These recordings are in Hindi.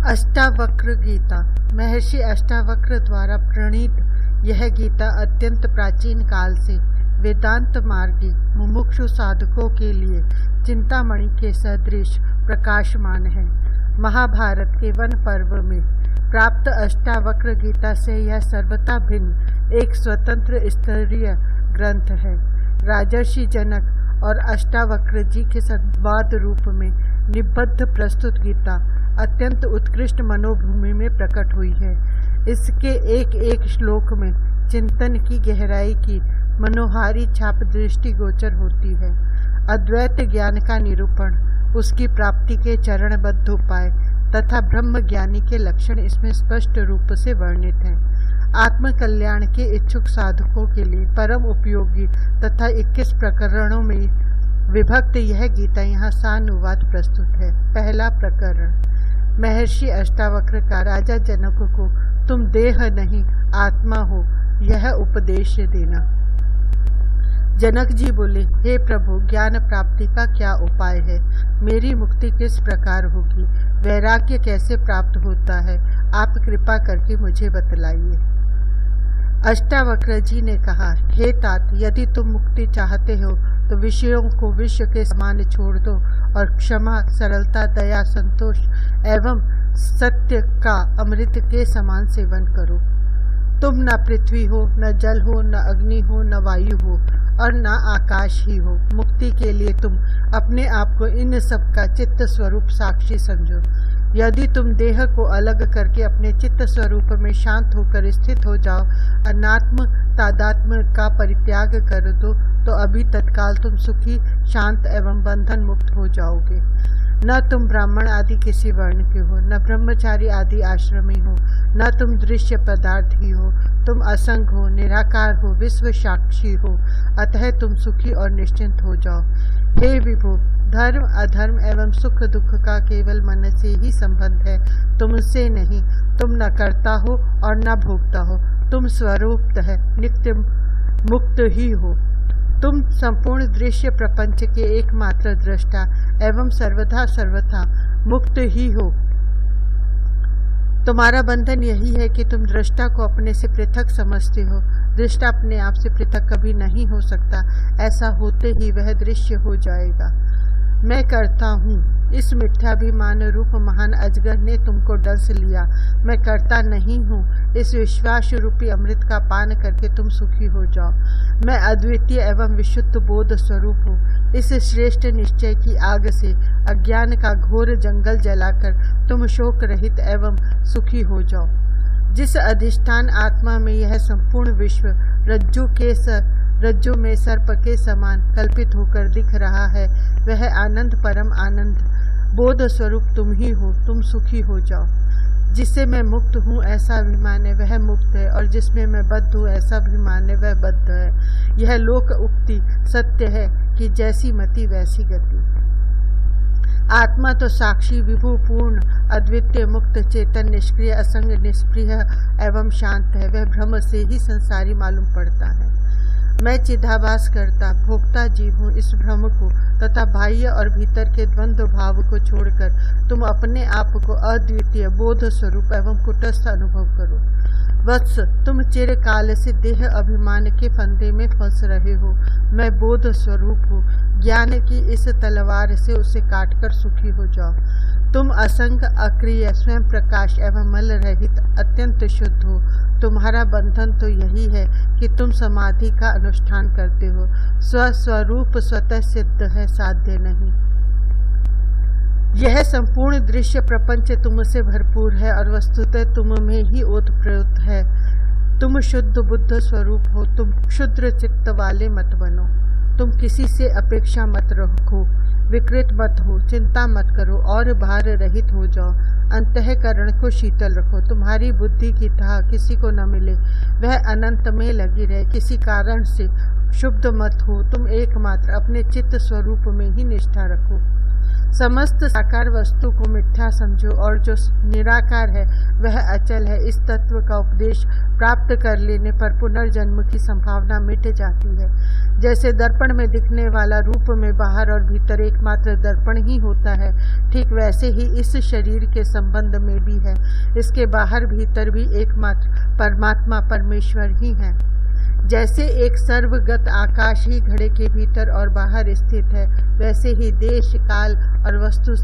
अष्टावक्र गीता। महर्षि अष्टावक्र द्वारा प्रणीत यह गीता अत्यंत प्राचीन काल से वेदांत मार्गी मुमुक्षु साधकों के लिए चिंतामणि के सदृश प्रकाशमान है। महाभारत के वन पर्व में प्राप्त अष्टावक्र गीता से यह सर्वथा भिन्न एक स्वतंत्र स्तरीय ग्रंथ है। राजर्षि जनक और अष्टावक्र जी के संवाद रूप में निबद्ध प्रस्तुत गीता अत्यंत उत्कृष्ट मनोभूमि में प्रकट हुई है। इसके एक एक श्लोक में चिंतन की गहराई की मनोहारी छाप दृष्टिगोचर होती है। अद्वैत ज्ञान का निरूपण, उसकी प्राप्ति के चरणबद्ध उपाय तथा ब्रह्म ज्ञानी के लक्षण इसमें स्पष्ट रूप से वर्णित हैं। आत्म कल्याण के इच्छुक साधकों के लिए परम उपयोगी तथा 21 प्रकरणों में विभक्त यह गीता यहाँ सानुवाद प्रस्तुत है। पहला प्रकरण, महर्षि अष्टावक्र का राजा जनक को तुम देह नहीं आत्मा हो यह उपदेश देना। जनक जी बोले, हे प्रभु, ज्ञान प्राप्ति का क्या उपाय है? मेरी मुक्ति किस प्रकार होगी? वैराग्य कैसे प्राप्त होता है? आप कृपा करके मुझे बतलाइए। अष्टावक्र जी ने कहा, हे तात, यदि तुम मुक्ति चाहते हो तो विषयों को विश्व के समान छोड़ दो और क्षमा, सरलता, दया, संतोष एवं सत्य का अमृत के समान सेवन करो। तुम न पृथ्वी हो, न जल हो, न अग्नि हो, न वायु हो और न आकाश ही हो। मुक्ति के लिए तुम अपने आप को इन सब का चित्त स्वरूप साक्षी समझो। यदि तुम देह को अलग करके अपने चित्त स्वरूप में शांत होकर स्थित हो जाओ, अनात्म तादात्म्य का परित्याग कर दो, तो अभी तत्काल तुम सुखी, शांत एवं बंधन मुक्त हो जाओगे। न तुम ब्राह्मण आदि किसी वर्ण के हो, न ब्रह्मचारी आदि आश्रमी हो, न तुम दृश्य पदार्थ ही हो। तुम असंग हो, निराकार हो, विश्व साक्षी हो। अतः तुम सुखी और निश्चिंत हो जाओ। हे विभो, धर्म अधर्म एवं सुख दुख का केवल मन से ही संबंध है, तुमसे नहीं। तुम न करता हो और न भोगता हो, तुम स्वरूप है नित्य मुक्त ही हो। तुम संपूर्ण दृश्य प्रपंच के एकमात्र दृष्टा एवं सर्वथा सर्वथा मुक्त ही हो। तुम्हारा बंधन यही है कि तुम दृष्टा को अपने से पृथक समझते हो। दृष्टा अपने आप से पृथक कभी नहीं हो सकता, ऐसा होते ही वह दृश्य हो जाएगा। मैं करता हूँ, इस मिथ्याभिमान रूप महान अजगर ने तुमको डस लिया। मैं करता नहीं हूँ, इस विश्वास रूपी अमृत का पान करके तुम सुखी हो जाओ। मैं अद्वितीय एवं विशुद्ध बोध स्वरूप हूँ। इस श्रेष्ठ निश्चय की आग से अज्ञान का घोर जंगल जलाकर तुम शोक रहित एवं सुखी हो जाओ। जिस अधिष्ठान आत्मा में यह संपूर्ण विश्व रज्जु में सर्प के समान कल्पित होकर दिख रहा है, वह आनंद परम आनंद बोध स्वरूप तुम ही हो। तुम सुखी हो जाओ। जिससे मैं मुक्त हूँ ऐसा अभिमान है वह मुक्त है, और जिसमें मैं बद्ध हूँ ऐसा अभिमान है वह बद्ध है। यह लोक उक्ति सत्य है कि जैसी मति वैसी गति। आत्मा तो साक्षी, विभु, पूर्ण, अद्वितीय, मुक्त, चेतन, निष्क्रिय, असंग, निष्प्रिय एवं शांत है। वह भ्रम से ही संसारी मालूम पड़ता है। मैं चिदाभास करता भोक्ता जीव हूँ। इस भ्रम को तथा बाह्य और भीतर के द्वंद्व भाव को छोड़कर तुम अपने आप को अद्वितीय बोध स्वरूप एवं कुटस्थ अनुभव करो। वत्स, तुम चिरकाल से देह अभिमान के फंदे में फंस रहे हो। मैं बोध स्वरूप हूँ। ज्ञान की इस तलवार से उसे काटकर सुखी हो जाओ। तुम असंग, अक्रिय, स्वयं प्रकाश एवं मल रहित अत्यंत शुद्ध हो। तुम्हारा बंधन तो यही है कि तुम समाधि का अनुष्ठान करते हो। स्वस्वरूप स्वतः सिद्ध है, साध्य नहीं। यह संपूर्ण दृश्य प्रपंच तुमसे भरपूर है और वस्तुतः तुम में ही ओतप्रोत है। तुम शुद्ध बुद्ध स्वरूप हो। तुम क्षुद्र चित्त वाले मत बनो। तुम किसी से अपेक्षा मत रखो, विकृत मत हो, चिंता मत करो और भार रहित हो जाओ। अंतःकरण को शीतल रखो। तुम्हारी बुद्धि की थाह किसी को न मिले, वह अनंत में लगी रहे। किसी कारण से क्षुब्ध मत हो। तुम एकमात्र अपने चित्त स्वरूप में ही निष्ठा रखो। समस्त साकार वस्तु को मिथ्या समझो और जो निराकार है वह अचल है। इस तत्व का उपदेश प्राप्त कर लेने पर पुनर्जन्म की संभावना मिट जाती है। जैसे दर्पण में दिखने वाला रूप में बाहर और भीतर एकमात्र दर्पण ही होता है, ठीक वैसे ही इस शरीर के संबंध में भी है। इसके बाहर भीतर भी एकमात्र परमात्मा परमेश्वर ही है। जैसे एक सर्वगत आकाश ही घड़े के भीतर और बाहर स्थित है, वैसे ही देश काल और वस्तु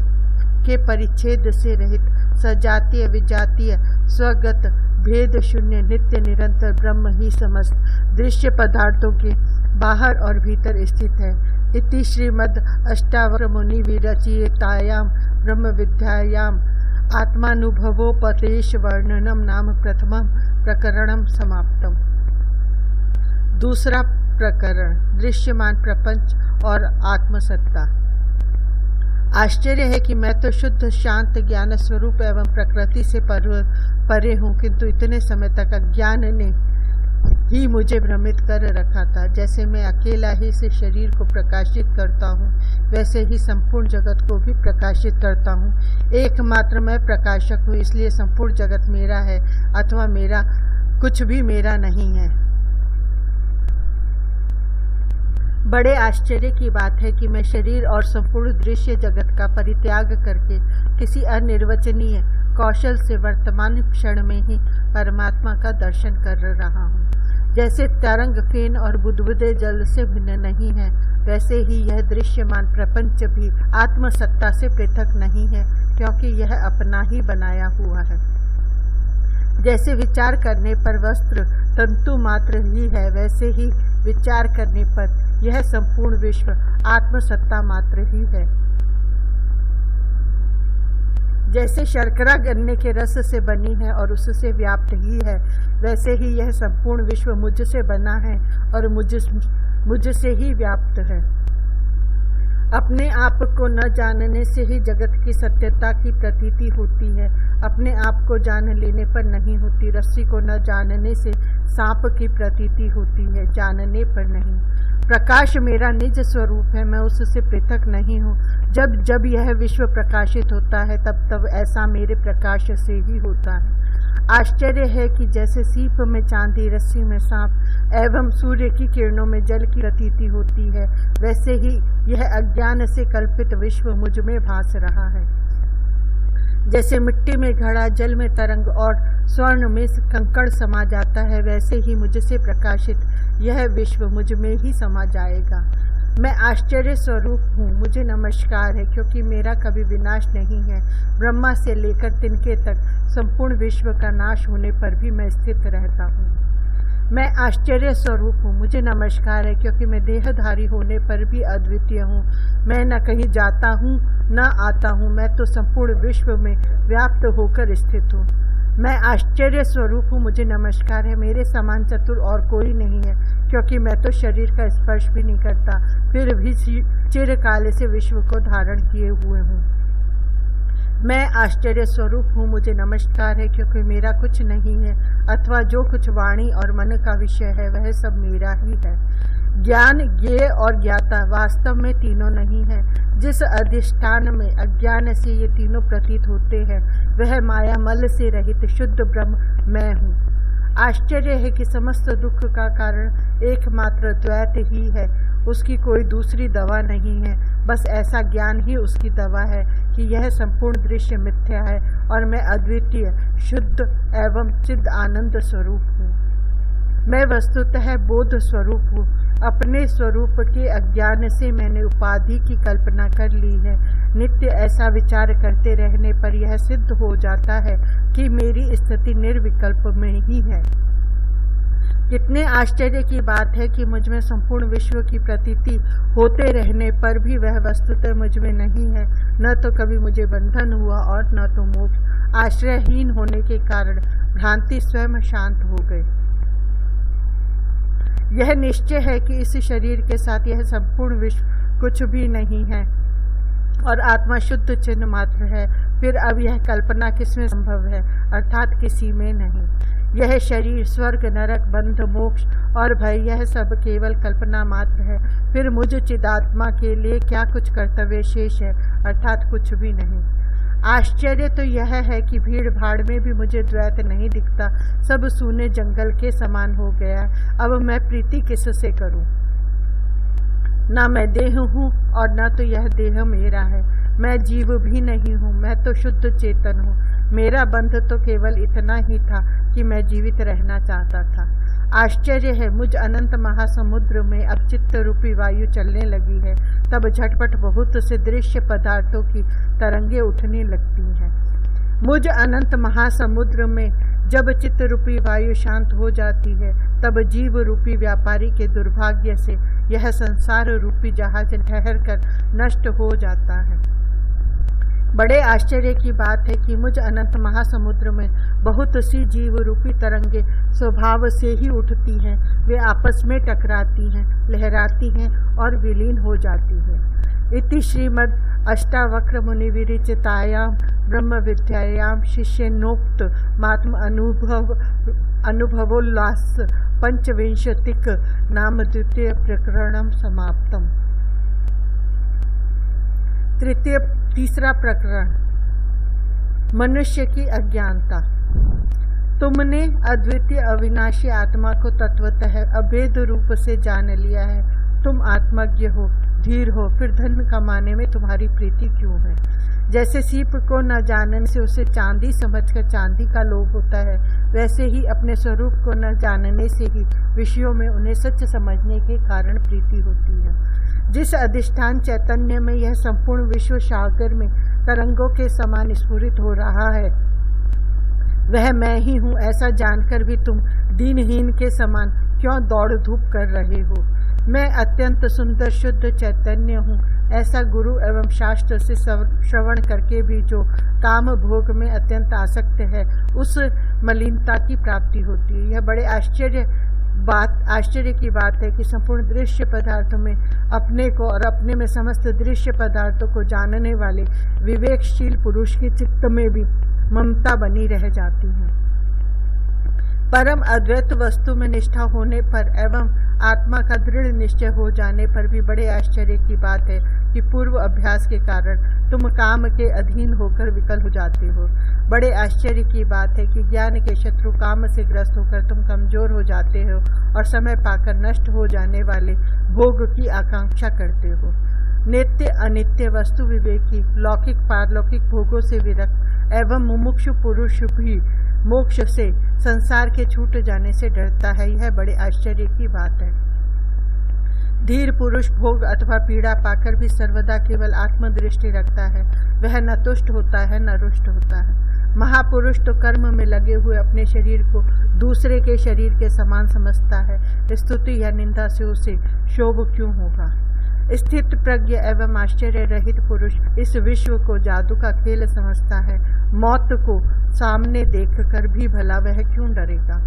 के परिच्छेद से रहित सजातीय विजातीय स्वगत भेद शून्य नित्य निरंतर ब्रह्म ही समस्त दृश्य पदार्थों के बाहर और भीतर स्थित है। इति श्रीमद् अष्टावक्र मुनि विरचितायाम ब्रह्म विद्यायाम आत्मानुभवोपदेश वर्णनम नाम प्रथमं प्रकरणम समाप्तम। दूसरा प्रकरण, दृश्यमान प्रपंच और आत्मसत्ता। आश्चर्य है कि मैं तो शुद्ध शांत ज्ञान स्वरूप एवं प्रकृति से परे हूँ, किंतु इतने समय तक अज्ञान ने ही मुझे भ्रमित कर रखा था। जैसे मैं अकेला ही से शरीर को प्रकाशित करता हूँ, वैसे ही संपूर्ण जगत को भी प्रकाशित करता हूँ। एकमात्र मैं प्रकाशक हूँ, इसलिए संपूर्ण जगत मेरा है अथवा मेरा कुछ भी मेरा नहीं है। बड़े आश्चर्य की बात है कि मैं शरीर और संपूर्ण दृश्य जगत का परित्याग करके किसी अनिर्वचनीय कौशल से वर्तमान क्षण में ही परमात्मा का दर्शन कर रहा हूँ। जैसे तरंग फेन और बुदबुदे जल से भिन्न नहीं है, वैसे ही यह दृश्यमान प्रपंच भी आत्मसत्ता से पृथक नहीं है, क्योंकि यह अपना ही बनाया हुआ है। जैसे विचार करने पर वस्त्र तंतु मात्र ही है, वैसे ही विचार करने पर यह संपूर्ण विश्व आत्मसत्ता मात्र ही है। जैसे शर्करा गन्ने के रस से बनी है और उससे व्याप्त ही है, वैसे ही यह संपूर्ण विश्व मुझसे बना है और मुझसे ही व्याप्त है। अपने आप को न जानने से ही जगत की सत्यता की प्रतीति होती है, अपने आप को जान लेने पर नहीं होती। रस्सी को न जानने से सांप की प्रतीति होती है, जानने पर नहीं। प्रकाश मेरा निज स्वरूप है, मैं उससे पृथक नहीं हूँ। जब जब यह विश्व प्रकाशित होता है तब तब ऐसा मेरे प्रकाश से ही होता है। आश्चर्य है कि जैसे सीप में चांदी, रस्सी में सांप एवं सूर्य की किरणों में जल की प्रतीति होती है, वैसे ही यह अज्ञान से कल्पित विश्व मुझ में भास रहा है। जैसे मिट्टी में घड़ा, जल में तरंग और स्वर्ण में कंकड़ समा जाता है, वैसे ही मुझसे प्रकाशित यह विश्व मुझ में ही समा जाएगा। मैं आश्चर्य स्वरूप हूँ, मुझे नमस्कार है, क्योंकि मेरा कभी विनाश नहीं है। ब्रह्मा से लेकर तिनके तक संपूर्ण विश्व का नाश होने पर भी मैं स्थित रहता हूँ। मैं आश्चर्य स्वरूप हूँ, मुझे नमस्कार है, क्योंकि मैं देहधारी होने पर भी अद्वितीय हूँ। मैं न कहीं जाता हूँ न आता हूँ, मैं तो संपूर्ण विश्व में व्याप्त होकर स्थित हूँ। मैं आश्चर्य स्वरूप हूँ, मुझे नमस्कार है, मेरे समान चतुर और कोई नहीं है, क्योंकि मैं तो शरीर का स्पर्श भी नहीं करता, फिर भी चिरकाल से विश्व को धारण किए हुए हूँ। मैं आश्चर्य स्वरूप हूँ, मुझे नमस्कार है, क्योंकि मेरा कुछ नहीं है, अथवा जो कुछ वाणी और मन का विषय है वह सब मेरा ही है। ज्ञान, ज्ञेय और ज्ञाता वास्तव में तीनों नहीं है। जिस अधिष्ठान में अज्ञान से ये तीनों प्रतीत होते हैं, वह माया मल से रहित शुद्ध ब्रह्म मैं हूँ। आश्चर्य है कि समस्त दुख का कारण एकमात्र द्वैत ही है, उसकी कोई दूसरी दवा नहीं है। बस ऐसा ज्ञान ही उसकी दवा है कि यह संपूर्ण दृश्य मिथ्या है और मैं अद्वितीय शुद्ध एवं चिद आनंद स्वरूप हूँ। मैं वस्तुतः बोध स्वरूप हूँ। अपने स्वरूप के अज्ञान से मैंने उपाधि की कल्पना कर ली है। नित्य ऐसा विचार करते रहने पर यह सिद्ध हो जाता है कि मेरी स्थिति निर्विकल्प में ही है। कितने आश्चर्य की बात है कि मुझ में संपूर्ण विश्व की प्रतीति होते रहने पर भी वह वस्तुतः मुझ में नहीं है। न तो कभी मुझे बंधन हुआ और न तो मोक्ष। आश्रयहीन होने के कारण भ्रांति स्वयं शांत हो गई। यह निश्चय है कि इस शरीर के साथ यह संपूर्ण विश्व कुछ भी नहीं है और आत्मा शुद्ध चिन्ह मात्र है। फिर अब यह कल्पना किसमें संभव है, अर्थात किसी में नहीं। यह शरीर, स्वर्ग, नरक, बंध, मोक्ष और भय, यह सब केवल कल्पना मात्र है। फिर मुझ चिदात्मा के लिए क्या कुछ कर्तव्य शेष है, अर्थात कुछ भी नहीं। आश्चर्य तो यह है कि भीड़ भाड़ में भी मुझे द्वैत नहीं दिखता, सब सूने जंगल के समान हो गया। अब मैं प्रीति किससे करूं? ना मैं देह हूँ और न तो यह देह मेरा है। मैं जीव भी नहीं हूँ, मैं तो शुद्ध चेतन हूँ। मेरा बंध तो केवल इतना ही था कि मैं जीवित रहना चाहता था। आश्चर्य है, मुझ अनंत महासमुद्र में अब चित्त रूपी वायु चलने लगी है। तब झटपट बहुत से दृश्य पदार्थों की तरंगे उठने लगती हैं। मुझ अनंत महासमुद्र में जब चित्त रूपी वायु शांत हो जाती है, तब जीव रूपी व्यापारी के दुर्भाग्य से यह संसार रूपी जहाज ठहर कर नष्ट हो जाता है। बड़े आश्चर्य की बात है कि मुझ अनंत महासमुद्र में बहुत सी जीव रूपी तरंगे स्वभाव से ही उठती हैं। वे आपस में टकराती हैं, लहराती हैं और विलीन हो जाती हैं। इति श्रीमद् अष्टावक्र मुनि विरचितायां ब्रह्म विद्यायां शिष्यनोक्त मात्म अनुभवोल्लास पंचविंशतिक नाम द्वितीय प्रकरणम समाप्तम। तीसरा प्रकरण, मनुष्य की अज्ञानता। तुमने अद्वितीय अविनाशी आत्मा को तत्वतः अभेद रूप से जान लिया है। तुम आत्मज्ञ हो, धीर हो, फिर धन कमाने में तुम्हारी प्रीति क्यों है? जैसे सीप को न जानने से उसे चांदी समझकर चांदी का लोभ होता है, वैसे ही अपने स्वरूप को न जानने से ही विषयों में उन्हें सच समझने के कारण प्रीति होती है। जिस अधिष्ठान चैतन्य में यह संपूर्ण विश्व सागर में तरंगों के समान स्फुरित हो रहा है, वह मैं ही हूँ, ऐसा जानकर भी तुम दीनहीन के समान क्यों दौड़ धूप कर रहे हो? मैं अत्यंत सुंदर शुद्ध चैतन्य हूँ, ऐसा गुरु एवं शास्त्र से श्रवण करके भी जो काम भोग में अत्यंत आसक्त है, उस मलिनता की प्राप्ति होती है। यह बड़े आश्चर्य की बात है कि संपूर्ण दृश्य पदार्थों में अपने को और अपने में समस्त दृश्य पदार्थों को जानने वाले विवेकशील पुरुष के चित्त में भी ममता बनी रह जाती है। परम अद्वैत वस्तु में निष्ठा होने पर एवं आत्मा का दृढ़ निश्चय हो जाने पर भी बड़े आश्चर्य की बात है कि पूर्व अभ्यास के कारण तुम काम के अधीन होकर विकल हो जाते हो। बड़े आश्चर्य की बात है कि ज्ञान के शत्रु काम से ग्रस्त होकर तुम कमजोर हो जाते हो और समय पाकर नष्ट हो जाने वाले भोग की आकांक्षा करते हो। नित्य अनित्य वस्तु विवेकी, लौकिक पारलौकिक भोगों से विरक्त एवं मुमुक्षु पुरुष भी मोक्ष से, संसार के छूट जाने से डरता है। यह बड़े आश्चर्य की बात है। धीर पुरुष भोग अथवा पीड़ा पाकर भी सर्वदा केवल आत्मदृष्टि रखता है। वह न तुष्ट होता है न रुष्ट होता है। महापुरुष तो कर्म में लगे हुए अपने शरीर को दूसरे के शरीर के समान समझता है। स्तुति या निंदा से उसे शोभ क्यों होगा? स्थित प्रज्ञ एवं आश्चर्य रहित पुरुष इस विश्व को जादू का खेल समझता है। मौत को सामने देखकर भी भला वह क्यों डरेगा?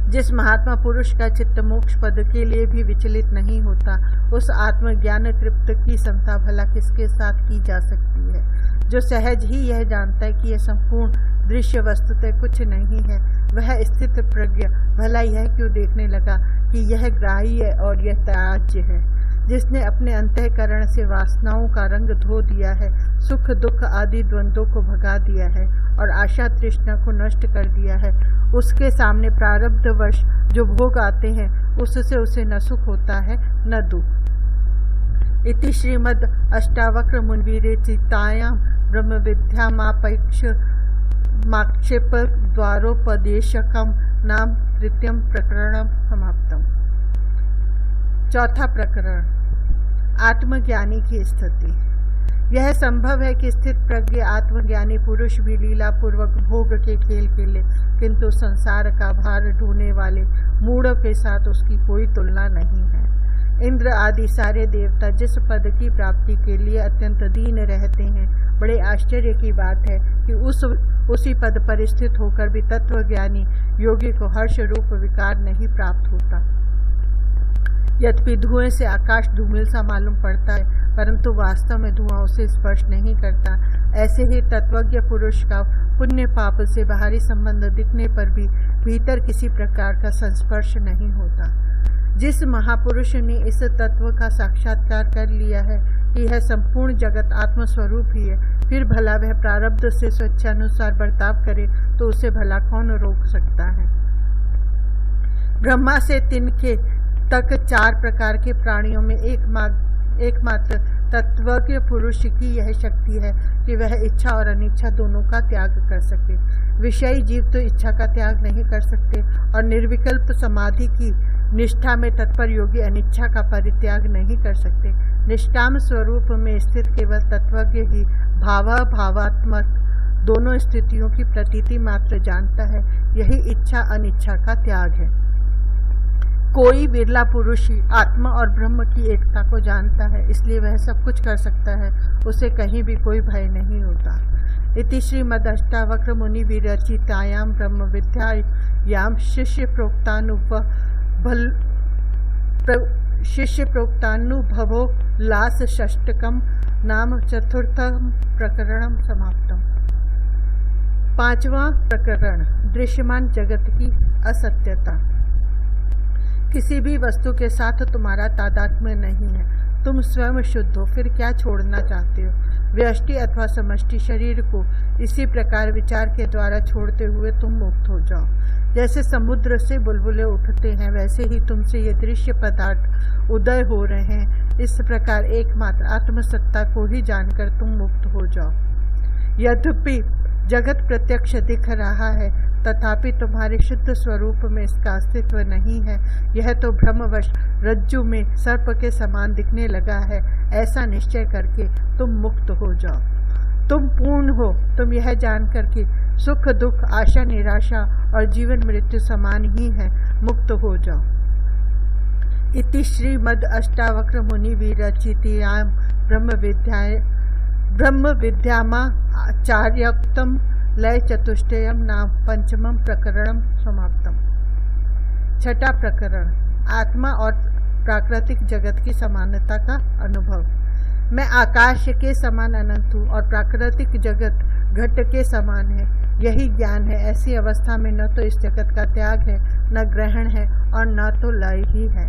जिस महात्मा पुरुष का चित्त मोक्ष पद के लिए भी विचलित नहीं होता, उस आत्मज्ञान तृप्त की समता भला किसके साथ की जा सकती है? जो सहज ही यह जानता है कि यह संपूर्ण दृश्य वस्तुतः कुछ नहीं है, वह स्थित प्रज्ञ भला यह क्यों देखने लगा कि यह ग्राह्य और यह त्याज्य है? जिसने अपने अंतःकरण से वासनाओं का रंग धो दिया है, सुख दुख आदि द्वंद्वों को भगा दिया है और आशा तृष्णा को नष्ट कर दिया है, उसके सामने प्रारब्धवश जो भोग आते हैं उससे उसे न सुख होता है न दुख। इति श्रीमद् अष्टावक्र मुनिविरचितायां ब्रह्म विद्यामापेक्ष माक्षेप द्वारोपदेशकम नाम तृतीयम प्रकरणम समाप्तम। चौथा प्रकरण, आत्मज्ञानी की स्थिति। यह संभव है कि स्थित प्रज्ञ आत्मज्ञानी पुरुष भी लीला पूर्वक भोग के खेल खेले, किंतु संसार का भार ढोने वाले मूढ़ों के साथ उसकी कोई तुलना नहीं है। इंद्र आदि सारे देवता जिस पद की प्राप्ति के लिए अत्यंत दीन रहते हैं, बड़े आश्चर्य की बात है कि उसी पद पर स्थित होकर भी तत्वज्ञानी योगी को हर्ष रूप विकार नहीं प्राप्त होता। यद्यपि धुएं से आकाश धूमिल सा मालूम पड़ता है, परंतु वास्तव में धुआं उसे स्पर्श नहीं करता। ऐसे ही तत्वज्ञ पुरुष का पुण्य पाप से बाहरी संबंध दिखने पर भी भीतर किसी प्रकार का संस्पर्श नहीं होता। जिस महापुरुष ने इस तत्व का साक्षात्कार कर लिया है कि यह संपूर्ण जगत आत्मस्वरूप ही है, फिर भला वह प्रारब्ध से स्वेच्छानुसार बर्ताव करे तो उसे भला कौन रोक सकता है। ब्रह्मा से तिनके तक 4 प्रकार के प्राणियों में एकमात्र तत्वज्ञ पुरुष की यह शक्ति है कि वह इच्छा और अनिच्छा दोनों का त्याग कर सके। विषयी जीव तो इच्छा का त्याग नहीं कर सकते और निर्विकल्प समाधि की निष्ठा में तत्पर योगी अनिच्छा का परित्याग नहीं कर सकते। निष्काम स्वरूप में स्थित केवल तत्वज्ञ ही भावात्मक दोनों स्थितियों की प्रतीति मात्र जानता है। यही इच्छा अनिच्छा का त्याग है। कोई विरला पुरुष ही आत्मा और ब्रह्म की एकता को जानता है, इसलिए वह सब कुछ कर सकता है, उसे कहीं भी कोई भय नहीं होता। इति श्रीमदष्टावक्र मुनि विरचितायाम ब्रह्म विद्यायाम शिष्य प्रोक्तानुभवो लास षष्टकम नाम चतुर्थम प्रकरणम समाप्तम। 5वां प्रकरण, दृश्यमान जगत की असत्यता। किसी भी वस्तु के साथ तुम्हारा तादात्म्य नहीं है, तुम स्वयं शुद्ध हो, फिर क्या छोड़ना चाहते हो। व्यष्टि अथवा समष्टि शरीर को इसी प्रकार विचार के द्वारा छोड़ते हुए तुम मुक्त हो जाओ। जैसे समुद्र से बुलबुले उठते हैं, वैसे ही तुमसे ये दृश्य पदार्थ उदय हो रहे हैं। इस प्रकार एकमात्र आत्मसत्ता को ही जानकर तुम मुक्त हो जाओ। यद्यपि जगत प्रत्यक्ष दिख रहा है, तथापि तुम्हारे शुद्ध स्वरूप में इसका अस्तित्व नहीं है। यह तो भ्रमवश रज्जु में सर्प के समान दिखने लगा है। ऐसा निश्चय करके तुम मुक्त हो जाओ। तुम पूर्ण हो, तुम यह जानकर कि सुख दुख आशा निराशा और जीवन मृत्यु समान ही है, मुक्त हो जाओ। इति श्रीमद अष्टावक्र मुनि विरचितायां ब्रह्म विद्यामाचार्योक्तम लय चतुष्टयम नाम 5वां प्रकरणम समाप्तम। 6वां प्रकरण, आत्मा और प्राकृतिक जगत की समानता का अनुभव। मैं आकाश के समान अनंत हूँ और प्राकृतिक जगत घट के समान है, यही ज्ञान है। ऐसी अवस्था में न तो इस जगत का त्याग है, न ग्रहण है और न तो लय ही है।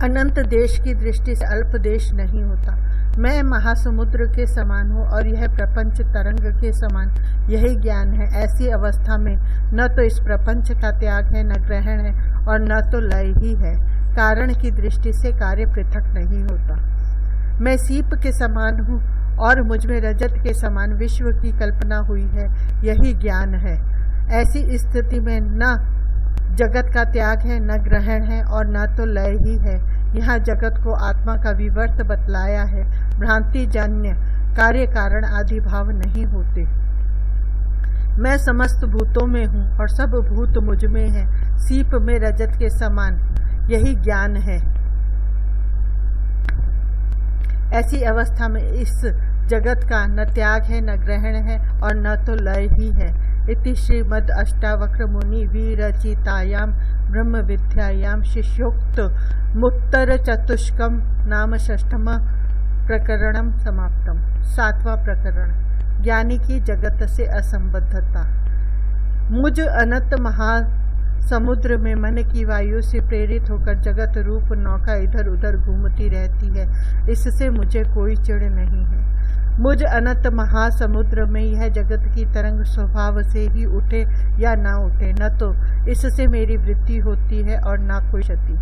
अनंत देश की दृष्टि से अल्प देश नहीं होता। मैं महासमुद्र के समान हूँ और यह प्रपंच तरंग के समान, यही ज्ञान है। ऐसी अवस्था में न तो इस प्रपंच का त्याग है, न ग्रहण है और न तो लय ही है। कारण की दृष्टि से कार्य पृथक नहीं होता। मैं सीप के समान हूँ और मुझमें रजत के समान विश्व की कल्पना हुई है, यही ज्ञान है। ऐसी स्थिति में न जगत का त्याग है, न ग्रहण है और न तो लय ही है। यहाँ जगत को आत्मा का विवर्त बतलाया है। भ्रांति जन्य कार्य कारण आदि भाव नहीं होते। मैं समस्त भूतों में हूँ और सब भूत मुझ में है, सीप में रजत के समान, यही ज्ञान है। ऐसी अवस्था में इस जगत का न त्याग है, न ग्रहण है और न तो लय ही है। इति श्रीमद अष्टावक्र मुनि विरचितायां ब्रह्म विद्यायां शिष्योक्त मुत्तर चतुष्कम नाम 6वां प्रकरणम समाप्तम। 7वां प्रकरण, ज्ञानी की जगत से असंबद्धता। मुझ अनंत महासमुद्र में मन की वायु से प्रेरित होकर जगत रूप नौका इधर उधर घूमती रहती है, इससे मुझे कोई चिढ़ नहीं है। मुझ अनंत महासमुद्र में यह जगत की तरंग स्वभाव से ही उठे या ना उठे, न तो इससे मेरी वृद्धि होती है और न कोई क्षति।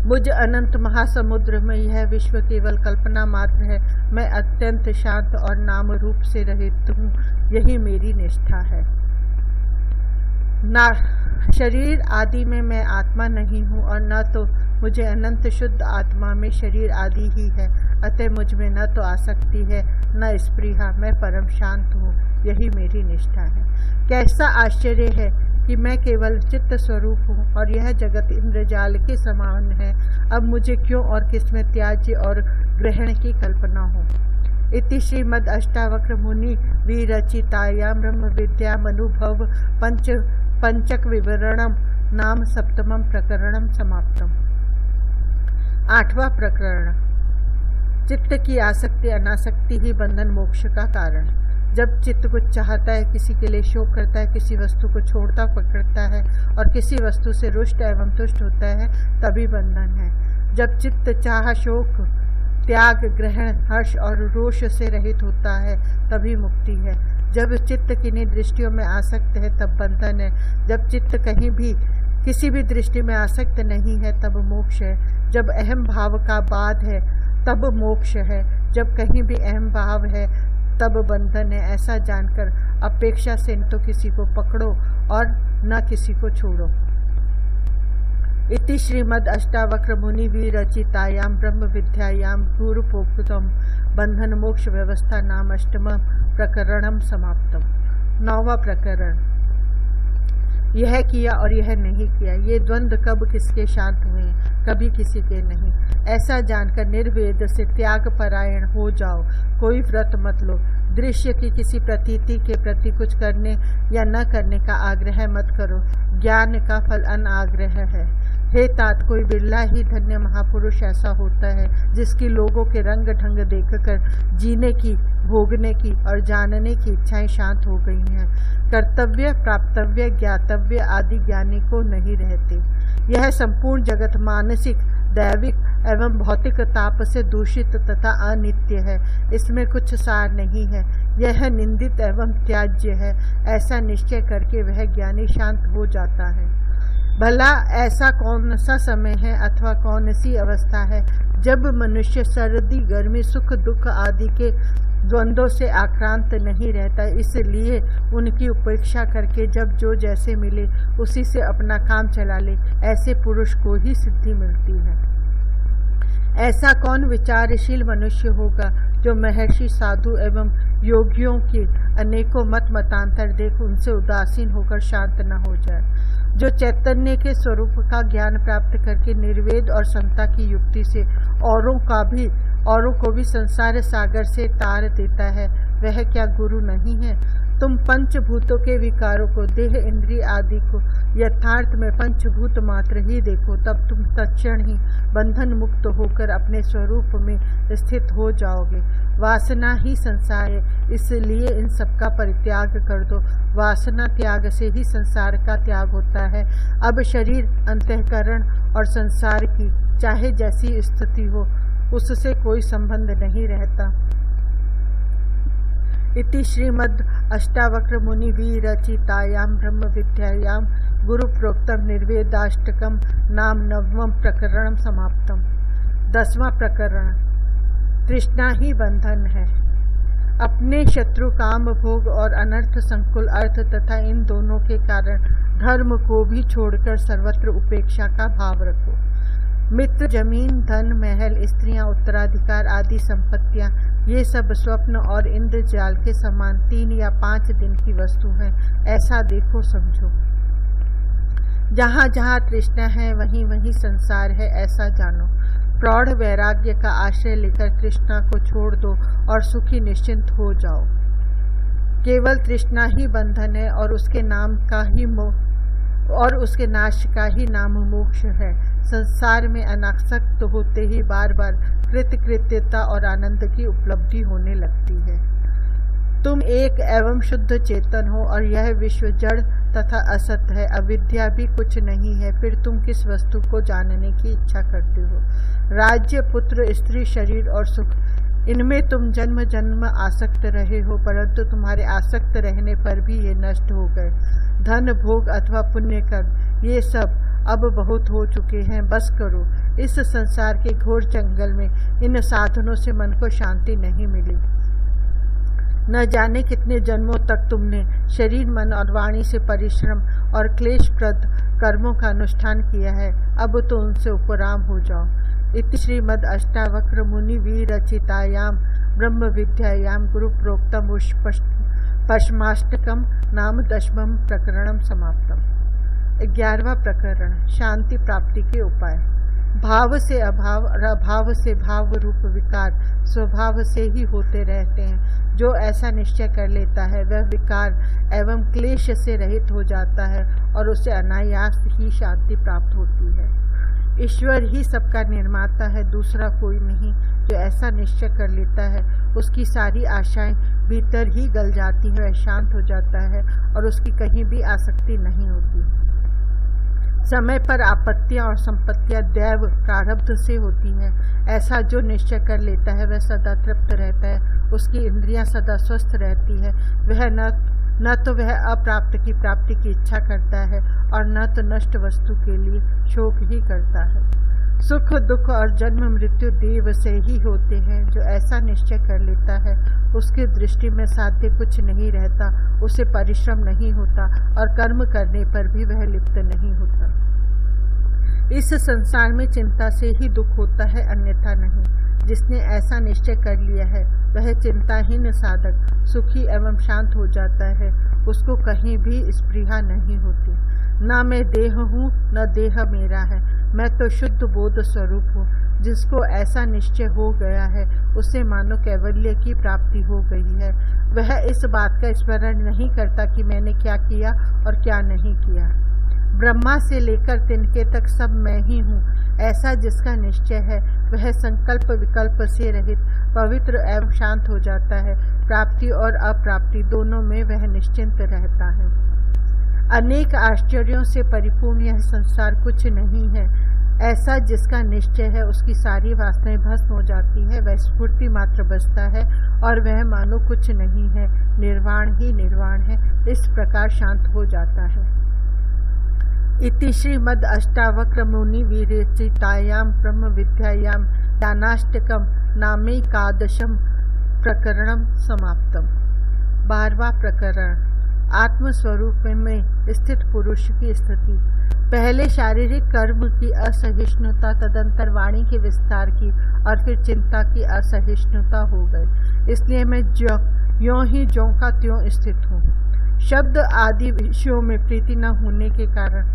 मुझ अनंत महासमुद्र में यह विश्व केवल कल्पना मात्र है। मैं अत्यंत शांत और नाम रूप से रहित हूँ, यही मेरी निष्ठा है। ना शरीर आदि में मैं आत्मा नहीं हूँ और न तो मुझे अनंत शुद्ध आत्मा में शरीर आदि ही है। अतः मुझ में न तो आसक्ति है न स्पृहा, मैं परम शांत हूँ, यही मेरी निष्ठा है। कैसा आश्चर्य है कि मैं केवल चित्त स्वरूप हूँ और यह जगत इंद्रजाल के समान है। अब मुझे क्यों और किसमें त्याज्य और ग्रहण की कल्पना हो। इति श्रीमद अष्टावक्र मुनि विरचितायां ब्रह्म विद्यामनुभव पंचक विवरणम नाम सप्तमं प्रकरणं समाप्तम्। 8वां प्रकरण। चित्त की आसक्ति अनासक्ति ही बंधन मोक्ष का कारण। जब चित्त कुछ चाहता है, किसी के लिए शोक करता है, किसी वस्तु को छोड़ता पकड़ता है और किसी वस्तु से रुष्ट एवं तुष्ट होता है, तभी बंधन है। जब चित्त चाह, शोक, त्याग, ग्रहण, हर्ष और रोष से रहित होता है, तभी मुक्ति है। जब चित्त किन्हीं दृष्टियों में आसक्त है, तब बंधन है। जब चित्त कहीं भी किसी भी दृष्टि में आसक्त नहीं है, तब मोक्ष है। जब अहम भाव का बाध है, तब मोक्ष है। जब कहीं भी अहम भाव है, तब बंधन है। ऐसा जानकर अपेक्षा से न तो किसी को पकड़ो और न किसी को छोड़ो। इति श्रीमद् अष्टावक्र मुनि विरचितायां ब्रह्म विद्यायां गुरुप्रोक्तम बंधन मोक्ष व्यवस्था नाम अष्टमं प्रकरणम समाप्तम। 9वां प्रकरण। यह किया और यह नहीं किया, ये द्वंद्व कब किसके शांत हुए, कभी किसी के नहीं। ऐसा जानकर निर्वेद से त्याग परायण हो जाओ। कोई व्रत मत लो। दृश्य की किसी प्रतीति के प्रति कुछ करने या न करने का आग्रह मत करो। ज्ञान का फल अनाग्रह है। हे तात, कोई बिरला ही धन्य महापुरुष ऐसा होता है जिसकी लोगों के रंग ढंग देखकर जीने की, भोगने की और जानने की इच्छाएं शांत हो गई हैं। कर्तव्य, प्राप्तव्य, ज्ञातव्य आदि ज्ञानी को नहीं रहते। यह संपूर्ण जगत मानसिक, दैविक एवं भौतिक ताप से दूषित तथा अनित्य है। इसमें कुछ सार नहीं है। यह निंदित एवं त्याज्य है। ऐसा निश्चय करके वह ज्ञानी शांत हो जाता है। भला ऐसा कौन सा समय है अथवा कौन सी अवस्था है जब मनुष्य सर्दी, गर्मी, सुख, दुख आदि के द्वंद्वों से आक्रांत नहीं रहता। इसलिए उनकी उपेक्षा करके जब जो जैसे मिले उसी से अपना काम चला ले, ऐसे पुरुष को ही सिद्धि मिलती है। ऐसा कौन विचारशील मनुष्य होगा जो महर्षि, साधु एवं योगियों के अनेकों मत मतांतर देख उनसे उदासीन होकर शांत न हो जाए। जो चैतन्य के स्वरूप का ज्ञान प्राप्त करके निर्वेद और समता की युक्ति से औरों को भी संसार सागर से तार देता है, वह क्या गुरु नहीं है? तुम पंचभूतों के विकारों को, देह, इंद्रिय आदि को यथार्थ में पंचभूत मात्र ही देखो, तब तुम तत्क्षण ही बंधन मुक्त होकर अपने स्वरूप में स्थित हो जाओगे। वासना ही संसार है, इसलिए इन सब का परित्याग कर दो। वासना त्याग से ही संसार का त्याग होता है। अब शरीर, अंतःकरण और संसार की चाहे जैसी स्थिति हो, उससे कोई संबंध नहीं रहता। इति श्रीमद् अष्टावक्र मुनि विरचितायां ब्रह्म विद्यायां गुरु प्रोक्तम निर्वेदाष्टकम नाम 9वां प्रकरणम समाप्तम। 10वां प्रकरण। तृष्णा ही बंधन है। अपने शत्रु काम, भोग और अनर्थ संकुल अर्थ तथा इन दोनों के कारण धर्म को भी छोड़कर सर्वत्र उपेक्षा का भाव रखो। मित्र, जमीन, धन, महल, स्त्रियां, उत्तराधिकार आदि संपत्तियां, ये सब स्वप्न और इंद्रजाल के समान 3 या 5 दिन की वस्तु हैं। ऐसा देखो, समझो। जहाँ जहाँ तृष्णा है वहीं वहीं संसार है, ऐसा जानो। प्रौढ़ वैराग्य का आश्रय लेकर तृष्णा को छोड़ दो और सुखी निश्चिंत हो जाओ। केवल तृष्णा ही बंधन है और उसके नाश का ही नाम मोक्ष है। संसार में अनासक्त होते ही बार बार कृतकृत्यता और आनंद की उपलब्धि होने लगती है। तुम एक एवं शुद्ध चेतन हो और यह विश्व जड़ तथा असत है। अविद्या भी कुछ नहीं है, फिर तुम किस वस्तु को जानने की इच्छा करते हो? राज्य, पुत्र, स्त्री, शरीर और सुख, इनमें तुम जन्म जन्म आसक्त रहे हो, परंतु तुम्हारे आसक्त रहने पर भी ये नष्ट हो गए। धन, भोग अथवा पुण्य कर्म, ये सब अब बहुत हो चुके हैं, बस करो। इस संसार के घोर जंगल में इन साधनों से मन को शांति नहीं मिली। न जाने कितने जन्मों तक तुमने शरीर, मन और वाणी से परिश्रम और क्लेशप्रद कर्मों का अनुष्ठान किया है, अब तो उनसे उपराम हो जाओ। इति श्रीमद् अष्टावक्र मुनि विरचितायां ब्रह्म विद्यायां गुरु प्रोक्तम पश्चिमाष्टकम नाम 10वां प्रकरणम समाप्तम। 11वां प्रकरण। शांति प्राप्ति के उपाय। भाव से अभाव और अभाव से भाव रूप विकार स्वभाव से ही होते रहते हैं। जो ऐसा निश्चय कर लेता है वह विकार एवं क्लेश से रहित हो जाता है और उसे अनायास ही शांति प्राप्त होती है। ईश्वर ही सबका निर्माता है, दूसरा कोई नहीं। जो ऐसा निश्चय कर लेता है उसकी सारी आशाएं भीतर ही गल जाती है, वह शांत हो जाता है और उसकी कहीं भी आसक्ति नहीं होती। समय पर आपत्तियां और संपत्तियां दैव प्रारब्ध से होती हैं। ऐसा जो निश्चय कर लेता है वह सदा तृप्त रहता है, उसकी इंद्रियां सदा स्वस्थ रहती है। वह न तो वह अप्राप्त की प्राप्ति की इच्छा करता है और न तो नष्ट वस्तु के लिए शोक ही करता है। सुख दुख और जन्म मृत्यु देव से ही होते हैं। जो ऐसा निश्चय कर लेता है उसकी दृष्टि में साध्य कुछ नहीं रहता, उसे परिश्रम नहीं होता और कर्म करने पर भी वह लिप्त नहीं होता। इस संसार में चिंता से ही दुख होता है, अन्यथा नहीं। जिसने ऐसा निश्चय कर लिया है वह चिंताहीन साधक सुखी एवं शांत हो जाता है, उसको कहीं भी स्पृहा नहीं होती। न मैं देह हूँ न देह मेरा है, मैं तो शुद्ध बोध स्वरूप हूँ। जिसको ऐसा निश्चय हो गया है उसे मानो कैवल्य की प्राप्ति हो गई है। वह इस बात का स्मरण नहीं करता कि मैंने क्या किया और क्या नहीं किया। ब्रह्मा से लेकर तिनके तक सब मैं ही हूँ। ऐसा जिसका निश्चय है वह संकल्प विकल्प से रहित पवित्र एवं शांत हो जाता है। प्राप्ति और अप्राप्ति दोनों में वह निश्चिंत रहता है। अनेक आश्चर्यों से परिपूर्ण यह संसार कुछ नहीं है। ऐसा जिसका निश्चय है उसकी सारी वासनाएं भस्म हो जाती है, वह स्फूर्ति मात्र बचता है और वह मानो कुछ नहीं है, निर्वाण ही निर्वाण है। इस प्रकार शांत हो जाता है। इति श्रीमद् अष्टावक्र मुनि विरचितायां ब्रह्म विद्यायां ज्ञानाष्टकम नामैकादशम प्रकरणम समाप्तम। 12वां प्रकरण, आत्मस्वरूप में स्थित पुरुष की स्थिति। पहले शारीरिक कर्म की असहिष्णुता, तदंतर वाणी के विस्तार की और फिर चिंता की असहिष्णुता हो गई। इसलिए मैं यों ही ज्यों का त्यों स्थित हूँ। शब्द आदि विषयों में प्रीति न होने के कारण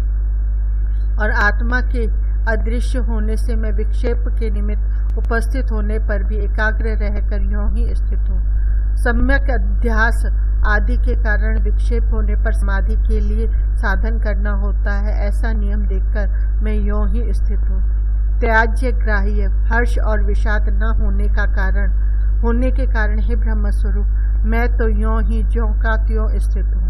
और आत्मा के अदृश्य होने से मैं विक्षेप के निमित्त उपस्थित होने पर भी एकाग्र रहकर यों ही स्थित हूँ। सम्यक अध्यास आदि के कारण विक्षेप होने पर समाधि के लिए साधन करना होता है। ऐसा नियम देखकर मैं यों ही स्थित हूँ। त्याज्य ग्राह्य हर्ष और विषाद न होने के कारण हे ब्रह्मस्वरूप मैं तो यों ही ज्यों का त्यों स्थित हूँ।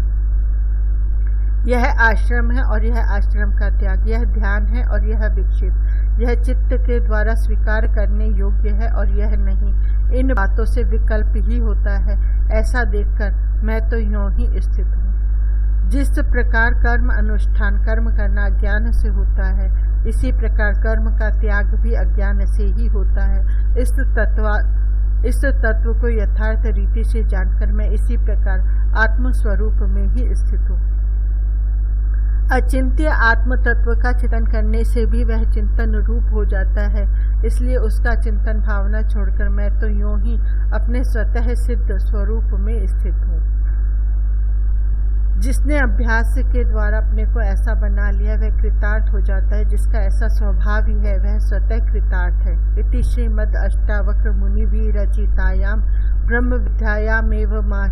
यह आश्रम है और यह आश्रम का त्याग, यह ध्यान है और यह विक्षेप, यह चित्त के द्वारा स्वीकार करने योग्य है और यह नहीं। इन बातों से विकल्प ही होता है। ऐसा देखकर मैं तो यों ही स्थित हूँ। जिस प्रकार कर्म अनुष्ठान कर्म करना अज्ञान से होता है, इसी प्रकार कर्म का त्याग भी अज्ञान से ही होता है। इस तत्व को यथार्थ रीति से जानकर मैं इसी प्रकार आत्मस्वरूप में ही स्थित हूँ। अचिंत्य आत्म तत्व का चिंतन करने से भी वह चिंतन रूप हो जाता है। इसलिए उसका चिंतन भावना छोड़कर मैं तो यूं ही अपने स्वतः सिद्ध स्वरूप में स्थित हूँ। जिसने अभ्यास के द्वारा अपने को ऐसा बना लिया वह कृतार्थ हो जाता है। जिसका ऐसा स्वभाव ही है वह स्वतः कृतार्थ है। इति श्रीमद् अष्टावक्र मुनि विरचितायां ब्रह्म विद्यायामेवाष्टकम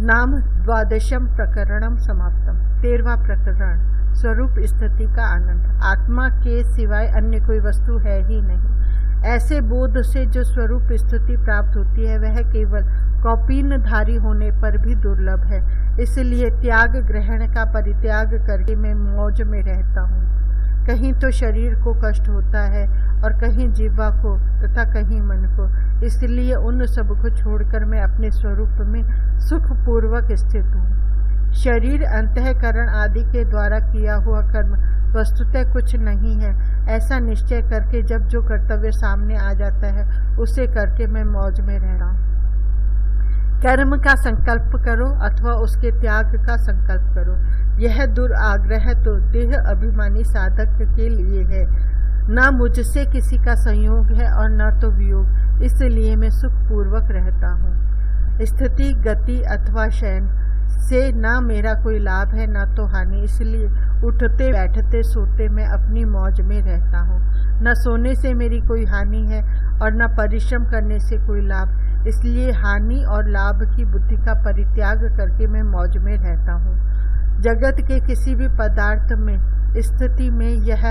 नाम 12वां प्रकरणम समाप्तम। 13वां प्रकरण, स्वरूप स्थिति का आनंद। आत्मा के सिवाय अन्य कोई वस्तु है ही नहीं। ऐसे बोध से जो स्वरूप स्थिति प्राप्त होती है वह केवल कौपीनधारी होने पर भी दुर्लभ है। इसलिए त्याग ग्रहण का परित्याग करके मैं मौज में रहता हूँ। कहीं तो शरीर को कष्ट होता है और कहीं जीवा को तथा कहीं मन को। इसलिए उन सब को छोड़कर मैं अपने स्वरूप में सुखपूर्वक स्थित हूँ। शरीर अंतःकरण आदि के द्वारा किया हुआ कर्म वस्तुतः कुछ नहीं है। ऐसा निश्चय करके जब जो कर्तव्य सामने आ जाता है उसे करके मैं मौज में रह रहा हूँ। कर्म का संकल्प करो अथवा उसके त्याग का संकल्प करो, यह दुराग्रह तो देह अभिमानी साधक के लिए है। न मुझसे किसी का संयोग है और न तो वियोग, इसलिए मैं सुखपूर्वक रहता हूँ। स्थिति, गति अथवा शयन से ना मेरा कोई लाभ है ना तो हानि, इसलिए उठते बैठते सोते मैं अपनी मौज में रहता हूँ। न सोने से मेरी कोई हानि है और न परिश्रम करने से कोई लाभ, इसलिए हानि और लाभ की बुद्धि का परित्याग करके मैं मौज में रहता हूँ। जगत के किसी भी पदार्थ में स्थिति में यह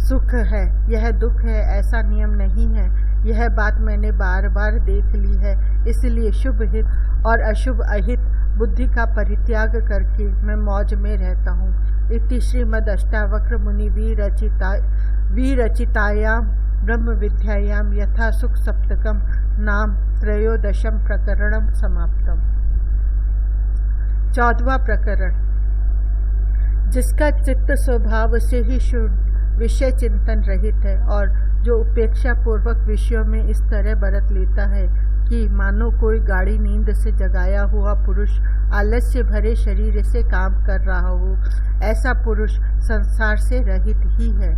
सुख है यह दुख है ऐसा नियम नहीं है। यह बात मैंने बार बार देख ली है, इसलिए शुभ हित और अशुभ अहित बुद्धि का परित्याग करके मैं मौज में रहता हूँ। इति श्रीमद् अष्टावक्र मुनि विरचितायाम ब्रह्म विद्यायाम यथा सुख सप्तकम नाम त्रयोदशम प्रकरणम समाप्तम। 14वां प्रकरण। जिसका चित्त स्वभाव से ही शुद्ध विषय चिंतन रहित है और जो उपेक्षा पूर्वक विषयों में इस तरह बरत लेता है कि मानो कोई गाढ़ी नींद से जगाया हुआ पुरुष आलस्य भरे शरीर से काम कर रहा हो, ऐसा पुरुष संसार से रहित ही है।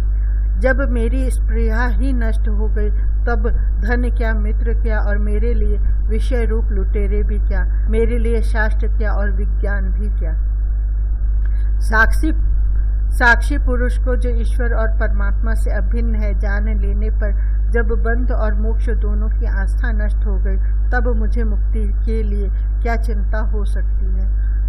जब मेरी स्पृहा ही नष्ट हो गई तब धन क्या, मित्र क्या और मेरे लिए विषय रूप लुटेरे भी क्या, मेरे लिए शास्त्र क्या और विज्ञान भी क्या। साक्षी पुरुष को जो ईश्वर और परमात्मा से अभिन्न है जान लेने पर जब बंध और मोक्ष दोनों की आस्था नष्ट हो गई तब मुझे मुक्ति के लिए क्या चिंता हो सकती है।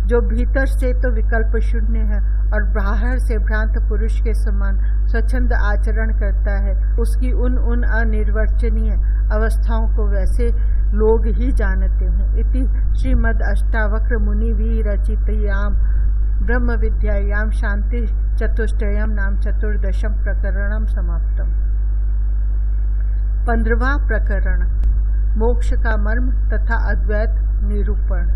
जो भीतर से तो विकल्प शून्य है और बाहर से भ्रांत पुरुष के समान स्वच्छंद आचरण करता है, उसकी उन अनिर्वचनीय अवस्थाओं को वैसे लोग ही जानते हैं। इति श्रीमद् अष्टावक्र मुनि विरचितायाम ब्रह्म विद्यायाम शांति चतुष्टयम नाम चतुर्दशम प्रकरणम समाप्तम। 15वां प्रकरण। मोक्ष का मर्म तथा अद्वैत निरूपण।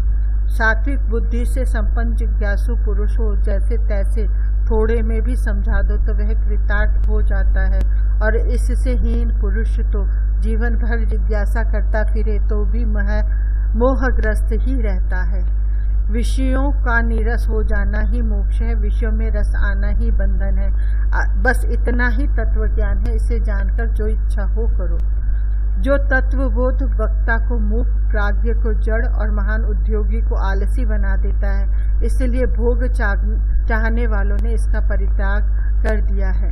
सात्विक बुद्धि से संपन्न जिज्ञासु पुरुष हो जैसे तैसे थोड़े में भी समझा दो तो वह कृतार्थ हो जाता है, और इससे हीन पुरुष तो जीवन भर जिज्ञासा करता फिरे तो भी मोहग्रस्त ही रहता है। विषयों का नीरस हो जाना ही मोक्ष है, विषयों में रस आना ही बंधन है। बस इतना ही तत्व ज्ञान है, इसे जानकर जो इच्छा हो करो। जो तत्वबोध वक्ता को मूक, प्राज्ञ को जड़ और महान उद्योगी को आलसी बना देता है, इसलिए भोग चाहने वालों ने इसका परित्याग कर दिया है।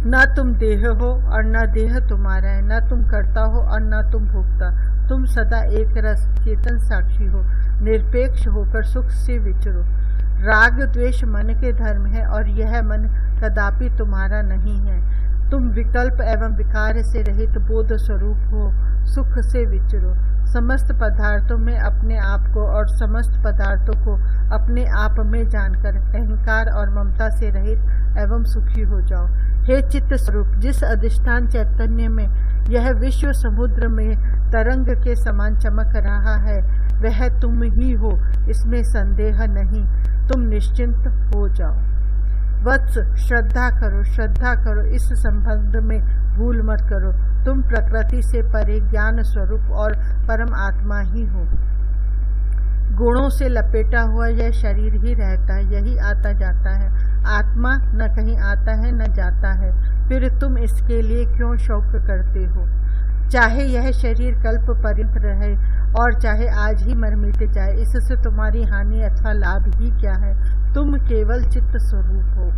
न तुम देह हो और न देह तुम्हारा है, न तुम करता हो और न तुम भोगता, तुम सदा एक रस चेतन साक्षी हो, निरपेक्ष होकर सुख से विचरो। राग द्वेष मन के धर्म है और यह मन कदापि तुम्हारा नहीं है। तुम विकल्प एवं विकार से रहित बोध स्वरूप हो, सुख से विचरो। समस्त पदार्थों में अपने आप को और समस्त पदार्थों को अपने आप में जानकर अहंकार और ममता से रहित एवं सुखी हो जाओ। हे चित्त स्वरूप, जिस अधिष्ठान चैतन्य में यह विश्व समुद्र में तरंग के समान चमक रहा है वह तुम ही हो, इसमें संदेह नहीं। तुम निश्चिंत हो जाओ। वत्स, श्रद्धा करो, इस संबंध में भूल मत करो। तुम प्रकृति से परे ज्ञान स्वरूप और परम आत्मा ही हो। गुणों से लपेटा हुआ यह शरीर ही रहता है, यही आता जाता है। आत्मा न कहीं आता है न जाता है, फिर तुम इसके लिए क्यों शौक करते हो। चाहे यह शरीर कल्प पर्यंत रहे और चाहे आज ही मर मिट जाए, इससे तुम्हारी हानि अथवा लाभ ही क्या है। तुम केवल चित्त स्वरूप हो।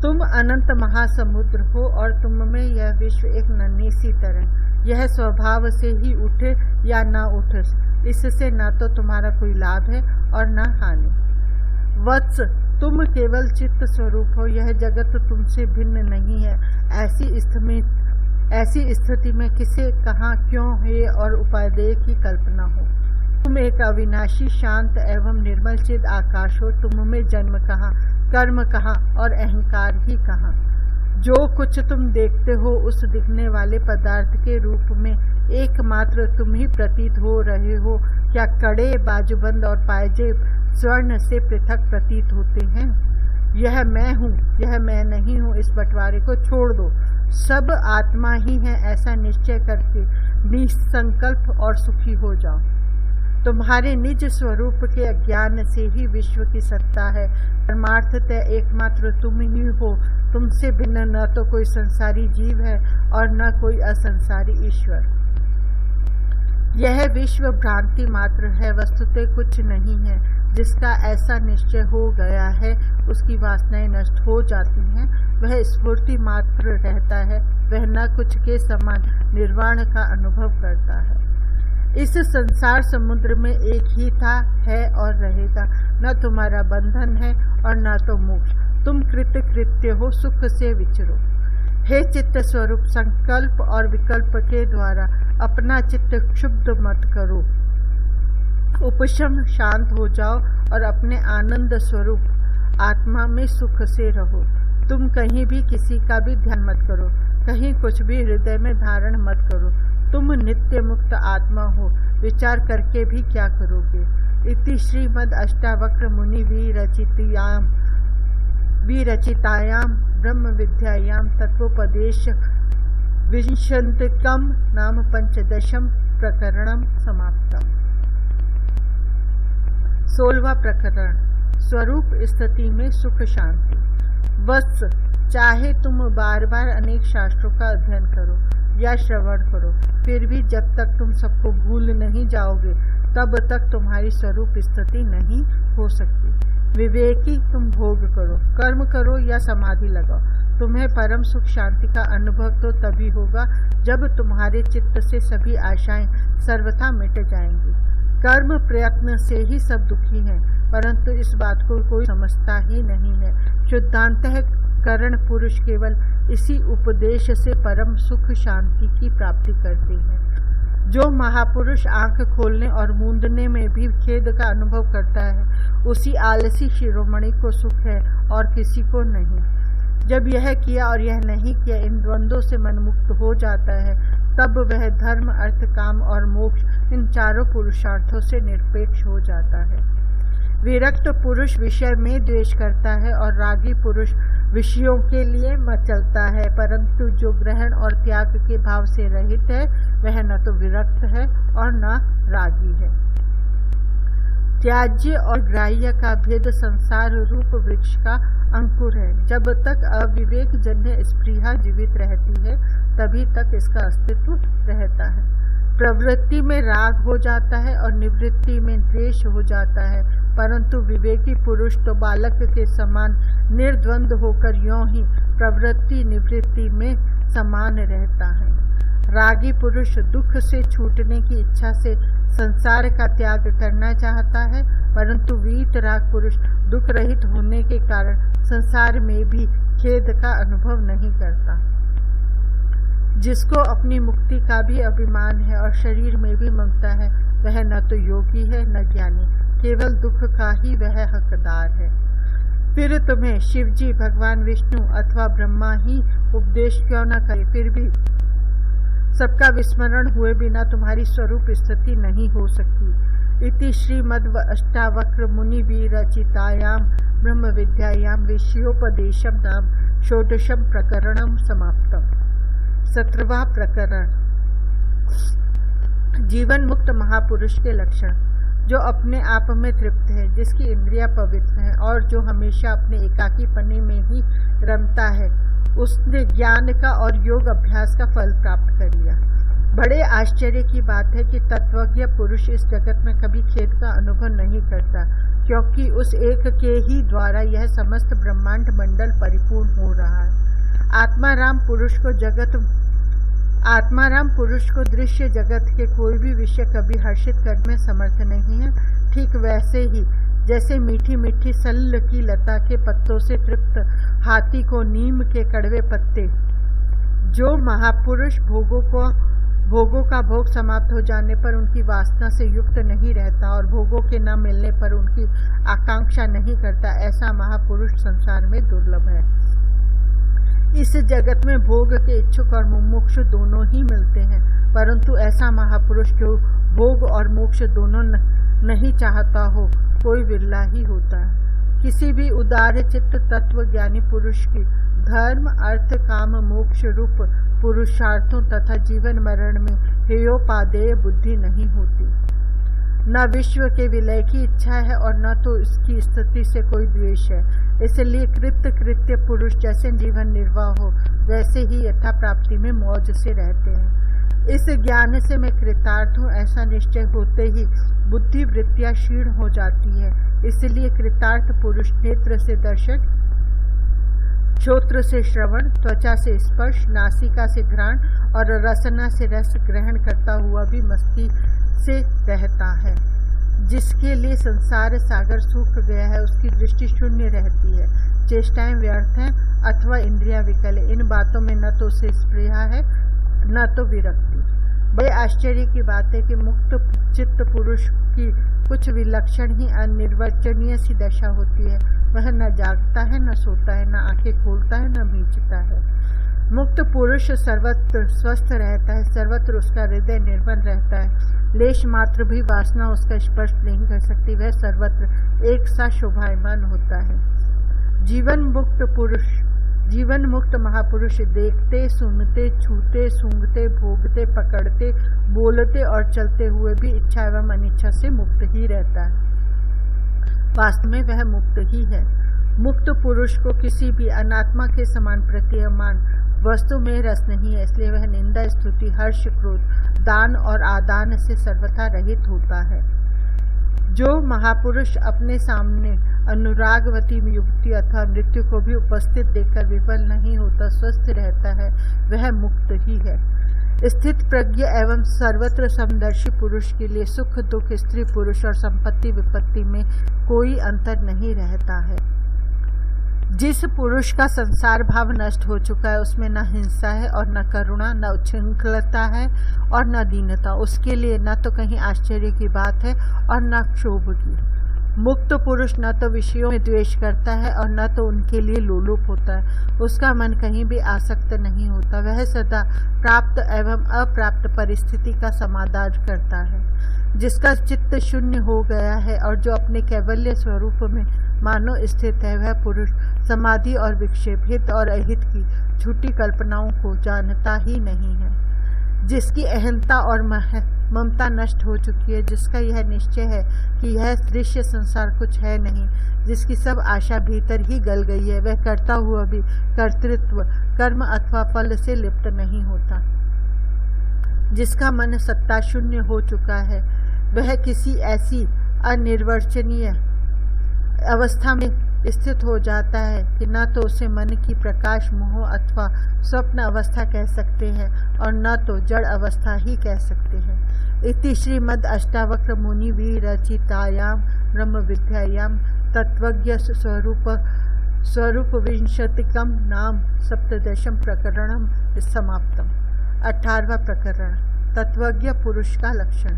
तुम अनंत महासमुद्र हो और तुम में यह विश्व एक नन्ही सी तरह। यह स्वभाव से ही उठे या ना उठे, इससे न तो तुम्हारा कोई लाभ है और न हानि। वत्स, तुम केवल चित्त स्वरूप हो, यह जगत तुमसे भिन्न नहीं है। ऐसी स्थिति में किसे कहाँ क्यों है और उपादेय की कल्पना हो। तुम एक अविनाशी शांत एवं निर्मल चिद आकाश हो। तुम में जन्म कहाँ, कर्म कहाँ और अहंकार ही कहाँ। जो कुछ तुम देखते हो उस दिखने वाले पदार्थ के रूप में एकमात्र तुम ही प्रतीत हो रहे हो। क्या कड़े, बाजूबंद और पायजेब स्वर्ण से पृथक प्रतीत होते हैं। यह मैं हूँ, यह मैं नहीं हूँ, इस बंटवारे को छोड़ दो। सब आत्मा ही है, ऐसा निश्चय करके निसंकल्प और सुखी हो जाओ। तुम्हारे निज स्वरूप के अज्ञान से ही विश्व की सत्ता है। परमार्थतः एकमात्र तुम ही हो। तुमसे भिन्न न तो कोई संसारी जीव है और न कोई असंसारी ईश्वर। यह विश्व भ्रांति मात्र है, वस्तुतः कुछ नहीं है। जिसका ऐसा निश्चय हो गया है उसकी वासनाएं नष्ट हो जाती हैं, वह स्फूर्ति मात्र रहता है, वह न कुछ के समान निर्वाण का अनुभव करता है। इस संसार समुद्र में एक ही था, है और रहेगा। न तुम्हारा बंधन है और न तो मोक्ष। तुम कृत्य हो, सुख से विचरो। हे चित्त स्वरूप, संकल्प और विकल्प के द्वारा अपना चित्त क्षुब्ध मत करो। उपशम शांत हो जाओ और अपने आनंद स्वरूप आत्मा में सुख से रहो। तुम कहीं भी किसी का भी ध्यान मत करो, कहीं कुछ भी हृदय में धारण मत करो। तुम नित्य मुक्त आत्मा हो, विचार करके भी क्या करोगे। इति श्रीमद् अष्टावक्र मुनि विरचितायां ब्रह्म विद्यायां तत्वोपदेश विंशतिकं नाम 15 प्रकरणम समाप्तम। 16वां प्रकरण, स्वरूप स्थिति में सुख शांति। बस चाहे तुम बार बार अनेक शास्त्रों का अध्ययन करो या श्रवण करो, फिर भी जब तक तुम सबको भूल नहीं जाओगे तब तक तुम्हारी स्वरूप स्थिति नहीं हो सकती। विवेकी तुम भोग करो, कर्म करो या समाधि लगाओ, तुम्हें परम सुख शांति का अनुभव तो तभी होगा जब तुम्हारे चित्त से सभी आशाएं सर्वथा मिट जाएंगी। कर्म प्रयत्न से ही सब दुखी हैं, परंतु इस बात को कोई समझता ही नहीं है। शुद्धांतः करण पुरुष केवल इसी उपदेश से परम सुख शांति की प्राप्ति करते हैं। जो महापुरुष आंख खोलने और मूंदने में भी खेद का अनुभव करता है, उसी आलसी शिरोमणि को सुख है और किसी को नहीं। जब यह किया और यह नहीं किया इन द्वंद्वों से मन मुक्त हो जाता है, तब वह धर्म, अर्थ, काम और मोक्ष इन चारों पुरुषार्थों से निरपेक्ष हो जाता है। विरक्त पुरुष विषय में द्वेष करता है और रागी पुरुष विषयों के लिए मचलता है, परंतु जो ग्रहण और त्याग के भाव से रहित है वह न तो विरक्त है और न रागी है। त्याज्य और ग्राह्य का भेद संसार रूप वृक्ष का अंकुर है। जब तक अविवेक जन्य स्पृहा जीवित रहती है तभी तक इसका अस्तित्व रहता है। प्रवृत्ति में राग हो जाता है और निवृत्ति में द्वेष हो जाता है, परंतु विवेकी पुरुष तो बालक के समान निर्द्वंद होकर यों ही प्रवृत्ति निवृत्ति में समान रहता है। रागी पुरुष दुख से छूटने की इच्छा से संसार का त्याग करना चाहता है, परंतु वीतराग पुरुष दुख रहित होने के कारण संसार में भी खेद का अनुभव नहीं करता। जिसको अपनी मुक्ति का भी अभिमान है और शरीर में भी ममता है, वह न तो योगी है न ज्ञानी, केवल दुख का ही वह हकदार है। फिर तुम्हें शिवजी, भगवान विष्णु अथवा ब्रह्मा ही उपदेश क्यों न करे, फिर भी सबका विस्मरण हुए बिना तुम्हारी स्वरूप स्थिति नहीं हो सकती। इति श्रीमद् अष्टावक्र मुनि विरचितायां ब्रह्म विद्यायां विषयोपदेशम नाम 16 प्रकरणम समाप्तम। 17वां प्रकरण, जीवन मुक्त महापुरुष के लक्षण। जो अपने आप में तृप्त है, जिसकी इंद्रियां पवित्र हैं और जो हमेशा अपने एकाकीपने में ही रमता है, उसने ज्ञान का और योग अभ्यास का फल प्राप्त कर लिया। बड़े आश्चर्य की बात है कि तत्वज्ञ पुरुष इस जगत में कभी खेद का अनुभव नहीं करता, क्योंकि उस एक के ही द्वारा यह समस्त ब्रह्मांड मंडल परिपूर्ण हो रहा है। आत्माराम पुरुष को दृश्य जगत के कोई भी विषय कभी हर्षित करने में समर्थ नहीं है। ठीक वैसे ही जैसे मीठी मीठी सल्ल की लता के पत्तों से तृप्त हाथी को नीम के कड़वे पत्ते। जो महापुरुष भोगों का भोग समाप्त हो जाने पर उनकी वासना से युक्त नहीं रहता और भोगों के न मिलने पर उनकी आकांक्षा नहीं करता, ऐसा महापुरुष संसार में दुर्लभ है। इस जगत में भोग के इच्छुक और मुमुक्षु दोनों ही मिलते हैं, परंतु ऐसा महापुरुष जो भोग और मोक्ष दोनों नहीं चाहता हो, कोई विरला ही होता है। किसी भी उदार चित्त तत्व ज्ञानी पुरुष की धर्म, अर्थ, काम, मोक्ष रूप पुरुषार्थों तथा जीवन मरण में हेयोपादेय बुद्धि नहीं होती। न विश्व के विलय की इच्छा है और न तो इसकी स्थिति से कोई द्वेष है। इसलिए कृत्य पुरुष जैसे जीवन निर्वाह हो, वैसे ही यथा प्राप्ति में मौज से रहते हैं। इस ज्ञान से मैं कृतार्थ हूँ ऐसा निश्चय होते ही बुद्धि वृत्तियाँ क्षीण हो जाती है। इसलिए कृतार्थ पुरुष नेत्र से दर्शन, श्रोत्र से श्रवण, त्वचा से स्पर्श, नासिका से घ्राण और रसना से रस ग्रहण करता हुआ भी मस्ती से रहता है। जिसके लिए संसार सागर सूख गया है उसकी दृष्टि शून्य रहती है, चेष्टाएं व्यर्थ हैं अथवा इंद्रियां विकल है। इन बातों में न तो उसे स्पृहा है न तो विरक्ति। बड़े आश्चर्य की बात है कि मुक्त चित्त पुरुष की कुछ विलक्षण ही अनिर्वचनीय सी दशा होती है। वह न जागता है, न सोता है, न आंखें खोलता है, न मीचता है। मुक्त पुरुष सर्वत्र स्वस्थ रहता है, सर्वत्र उसका हृदय निर्मल रहता है। लेश मात्र भी वासना उसका स्पर्श नहीं कर सकती, वह सर्वत्र एक सा शोभायमान होता है। जीवन मुक्त महापुरुष देखते, सुनते, छूते, सूंघते, भोगते, पकड़ते, बोलते और चलते हुए भी इच्छा एवं अनिच्छा से मुक्त ही रहता है। वास्तव में वह मुक्त ही है। मुक्त पुरुष को किसी भी अनात्मा के समान प्रतीयमान वस्तु में रस नहीं है, इसलिए वह निंदा, स्तुति, हर्ष, क्रोध, दान और आदान से सर्वथा रहित होता है। जो महापुरुष अपने सामने अनुरागवती युवती अथवा मृत्यु को भी उपस्थित देखकर विफल नहीं होता, स्वस्थ रहता है, वह मुक्त ही है। स्थित प्रज्ञ एवं सर्वत्र समदर्शी पुरुष के लिए सुख दुख, स्त्री पुरुष और संपत्ति विपत्ति में कोई अंतर नहीं रहता है। जिस पुरुष का संसार भाव नष्ट हो चुका है उसमें न हिंसा है और न करुणा, न उच्छृंखलता है और न दीनता। उसके लिए न तो कहीं आश्चर्य की बात है और न क्षोभ की। मुक्त पुरुष न तो विषयों में द्वेष करता है और न तो उनके लिए लोलुप होता है। उसका मन कहीं भी आसक्त नहीं होता। वह सदा प्राप्त एवं अप्राप्त परिस्थिति का समाधान करता है। जिसका चित्त शून्य हो गया है और जो अपने कैवल्य स्वरूप में मानो स्थित है, वह पुरुष समाधि और विक्षेप, हित और अहित की झूठी कल्पनाओं को जानता ही नहीं है। जिसकी अहंता और ममता नष्ट हो चुकी है, जिसका यह निश्चय है कि यह दृश्य संसार कुछ है नहीं, जिसकी सब आशा भीतर ही गल गई है, वह करता हुआ भी कर्तृत्व, कर्म अथवा फल से लिप्त नहीं होता। जिसका मन सत्ता शून्य हो चुका है, वह किसी ऐसी अनिर्वचनीय अवस्था में स्थित हो जाता है कि न तो उसे मन की प्रकाश मोह अथवा स्वप्न अवस्था कह सकते हैं और न तो जड़ अवस्था ही कह सकते हैं। इति श्रीमद् अष्टावक्र मुनि विरचितायाम ब्रह्म विद्यायाम तत्वज्ञ स्वरूप विंशतिकम नाम सप्तदशम प्रकरणम समाप्तम। 18वां प्रकरण, तत्वज्ञ पुरुष का लक्षण।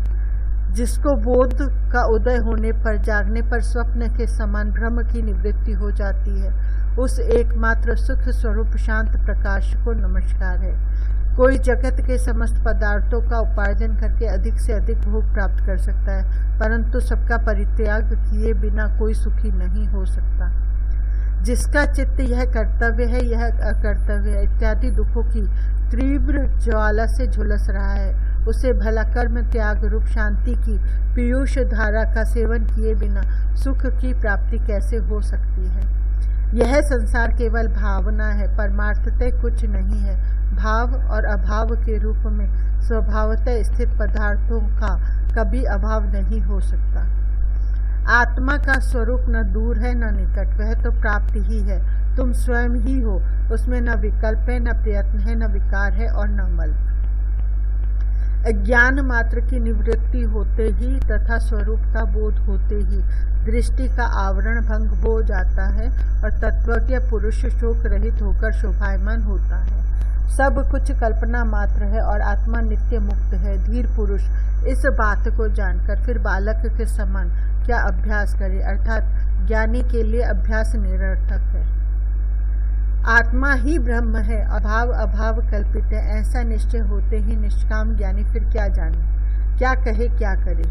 जिसको बोध का उदय होने पर, जागने पर स्वप्न के समान भ्रम की निवृत्ति हो जाती है, उस एकमात्र सुख स्वरूप शांत प्रकाश को नमस्कार है। कोई जगत के समस्त पदार्थों का उपार्जन करके अधिक से अधिक भोग प्राप्त कर सकता है, परंतु सबका परित्याग किए बिना कोई सुखी नहीं हो सकता। जिसका चित्त यह कर्तव्य है, यह अकर्तव्य है इत्यादि दुखों की तीव्र ज्वाला से झुलस रहा है, उसे भला कर्म त्याग रूप शांति की पीयूष धारा का सेवन किए बिना सुख की प्राप्ति कैसे हो सकती है। यह संसार केवल भावना है, परमार्थतः कुछ नहीं है। भाव और अभाव के रूप में स्वभावतः स्थित पदार्थों का कभी अभाव नहीं हो सकता। आत्मा का स्वरूप न दूर है न निकट, वह तो प्राप्त ही है। तुम स्वयं ही हो, उसमें न विकल्प है, न प्रयत्न है, न विकार है और न मल। ज्ञान मात्र की निवृत्ति होते ही तथा स्वरूप का बोध होते ही दृष्टि का आवरण भंग हो जाता है और तत्वज्ञ पुरुष शोक रहित होकर शोभायमान होता है। सब कुछ कल्पना मात्र है और आत्मा नित्य मुक्त है। धीर पुरुष इस बात को जानकर फिर बालक के समान क्या अभ्यास करे, अर्थात ज्ञानी के लिए अभ्यास निरर्थक है। आत्मा ही ब्रह्म है, अभाव कल्पित है, ऐसा निश्चय होते ही निष्काम ज्ञानी फिर क्या जाने, क्या कहे, क्या करे।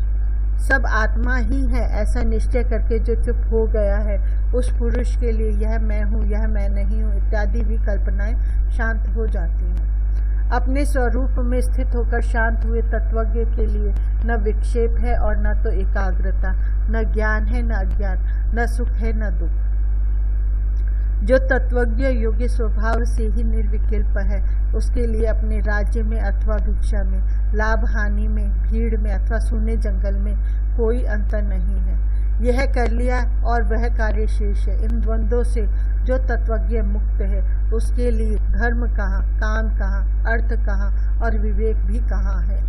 सब आत्मा ही है ऐसा निश्चय करके जो चुप हो गया है, उस पुरुष के लिए यह मैं हूँ, यह मैं नहीं हूँ इत्यादि भी कल्पनाएं शांत हो जाती हैं। अपने स्वरूप में स्थित होकर शांत हुए तत्वज्ञ के लिए न विक्षेप है और न तो एकाग्रता, न ज्ञान है न अज्ञान, न सुख है न दुख। जो तत्वज्ञ योग्य स्वभाव से ही निर्विकल्प है, उसके लिए अपने राज्य में अथवा भिक्षा में, लाभ हानि में, भीड़ में अथवा सूने जंगल में कोई अंतर नहीं है। यह कर लिया और वह कार्य शेष है। इन द्वंद्वों से जो तत्वज्ञ मुक्त है, उसके लिए धर्म कहाँ, काम कहाँ, अर्थ कहाँ और विवेक भी कहाँ है।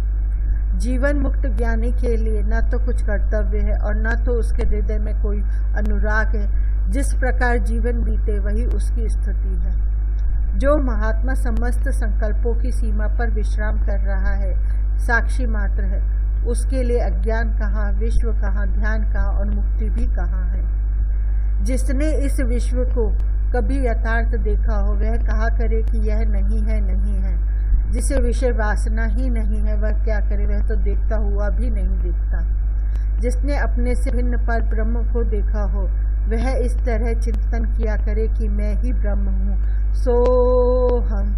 जीवन मुक्त ज्ञानी के लिए न तो कुछ कर्तव्य है और न तो उसके हृदय में कोई अनुराग है। जिस प्रकार जीवन बीते वही उसकी स्थिति है। जो महात्मा समस्त संकल्पों की सीमा पर विश्राम कर रहा है, साक्षी मात्र है, उसके लिए अज्ञान कहाँ, विश्व कहाँ, ध्यान कहाँ और मुक्ति भी कहाँ है। जिसने इस विश्व को कभी यथार्थ देखा हो, वह कहा करे कि यह नहीं है, नहीं है। जिसे विषय वासना ही नहीं है, वह क्या करे, वह तो देखता हुआ भी नहीं देखता। जिसने अपने से भिन्न पर ब्रह्म को देखा हो, वह इस तरह चिंतन किया करे कि मैं ही ब्रह्म हूँ, सोहम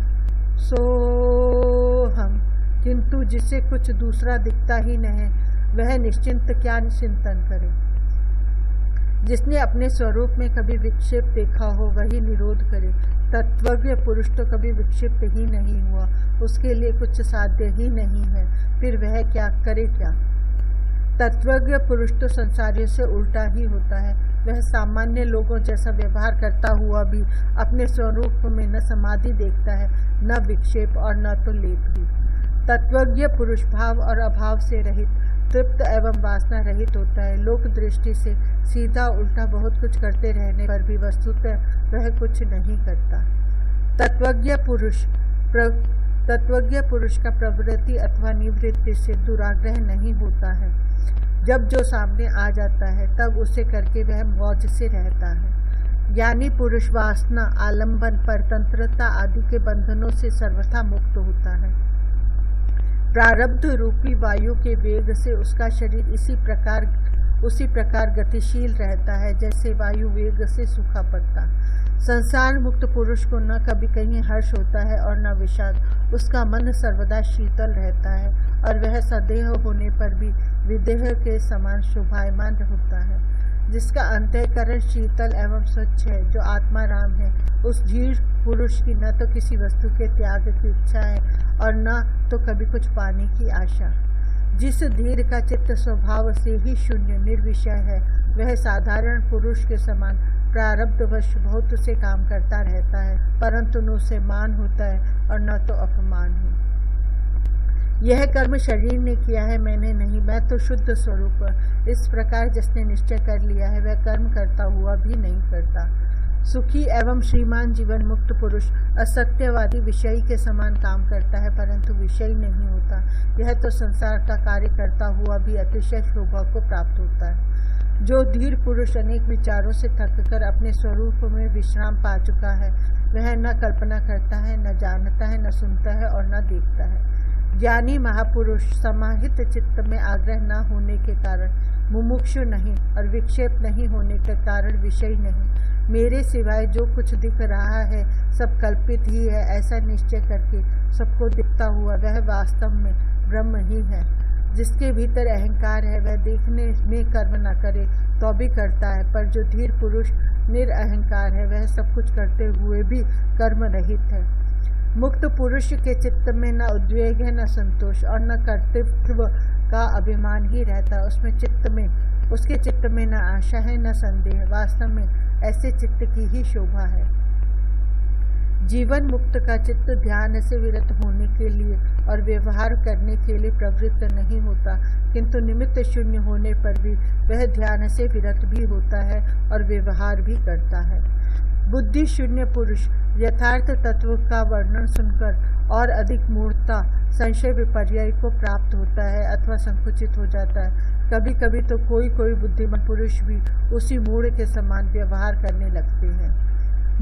सोहम। किंतु जिसे कुछ दूसरा दिखता ही नहीं, वह निश्चिंत क्या चिंतन करे। जिसने अपने स्वरूप में कभी विक्षेप देखा हो, वही निरोध करे। तत्वज्ञ पुरुष तो कभी विक्षिप्त ही नहीं हुआ, उसके लिए कुछ साध्य ही नहीं है, फिर वह क्या करे क्या। तत्वज्ञ पुरुष तो संसारियों से उल्टा ही होता है। वह सामान्य लोगों जैसा व्यवहार करता हुआ भी अपने स्वरूप में न समाधि देखता है, न विक्षेप और न तो लेप भी। तत्वज्ञ पुरुष भाव और अभाव से रहित, तृप्त एवं वासना रहित होता है। लोक दृष्टि से सीधा उल्टा बहुत कुछ करते रहने पर भी वस्तुतः वह कुछ नहीं करता। तत्वज्ञ पुरुष का प्रवृत्ति अथवा निवृत्ति से दुराग्रह नहीं होता है। जब जो सामने आ जाता है तब उसे करके वह मौज से रहता है। ज्ञानी पुरुष वासना, आलंबन, परतंत्रता आदि के बंधनों से सर्वथा मुक्त होता है। प्रारब्ध रूपी वायु के वेग से उसका शरीर उसी प्रकार गतिशील रहता है जैसे वायु वेग से सूखा पड़ता। संसार मुक्त पुरुष को न कभी कहीं हर्ष होता है और न विषाद। उसका मन सर्वदा शीतल रहता है और वह सदेह होने पर भी विदेह के समान शोभायमान होता है। जिसका अंतःकरण शीतल एवं स्वच्छ है, जो आत्मा राम है, उस धीर पुरुष की न तो किसी वस्तु के त्याग की इच्छा है और न तो कभी कुछ पाने की आशा। जिस धीर का चित्त स्वभाव से ही शून्य निर्विषय है, वह साधारण पुरुष के समान प्रारब्धवश बहुत से काम करता रहता है, परंतु न उसे मान होता है और न तो अपमान ही। यह कर्म शरीर ने किया है, मैंने नहीं, मैं तो शुद्ध स्वरूप। इस प्रकार जिसने निश्चय कर लिया है, वह कर्म करता हुआ भी नहीं करता। सुखी एवं श्रीमान जीवन मुक्त पुरुष असत्यवादी विषयी के समान काम करता है, परंतु विषयी नहीं होता। यह तो संसार का कार्य करता हुआ भी अतिशय शोभा को प्राप्त होता है। जो धीर पुरुष अनेक विचारों से थककर अपने स्वरूप में विश्राम पा चुका है, वह न कल्पना करता है, न जानता है, न सुनता है और न देखता है। ज्ञानी महापुरुष समाहित चित्त में आग्रह न होने के कारण मुमुक्षु नहीं और विक्षेप नहीं होने के कारण विषय नहीं। मेरे सिवाय जो कुछ दिख रहा है सब कल्पित ही है, ऐसा निश्चय करके सबको दिखता हुआ वह वास्तव में ब्रह्म ही है। जिसके भीतर अहंकार है, वह देखने में कर्म न करे तो भी करता है, पर जो धीर पुरुष निरअहकार है, वह सब कुछ करते हुए भी कर्म रहित है। मुक्त पुरुष के चित्त में न उद्वेग है, न संतोष और न कर्तृत्व का अभिमान ही रहता। उसके चित्त में न आशा है, न संदेह। वास्तव में ऐसे चित्त की ही शोभा है। जीवन मुक्त का चित्त ध्यान से विरत होने के लिए और व्यवहार करने के लिए प्रवृत्त नहीं होता, किंतु निमित्त शून्य होने पर भी वह ध्यान से विरत भी होता है और व्यवहार भी करता है। बुद्धि शून्य पुरुष यथार्थ तत्व का वर्णन सुनकर और अधिक मूर्खता, संशय, विपर्य को प्राप्त होता है अथवा संकुचित हो जाता है। कभी कभी तो कोई बुद्धिमान पुरुष भी उसी मूढ़ के समान व्यवहार करने लगते हैं।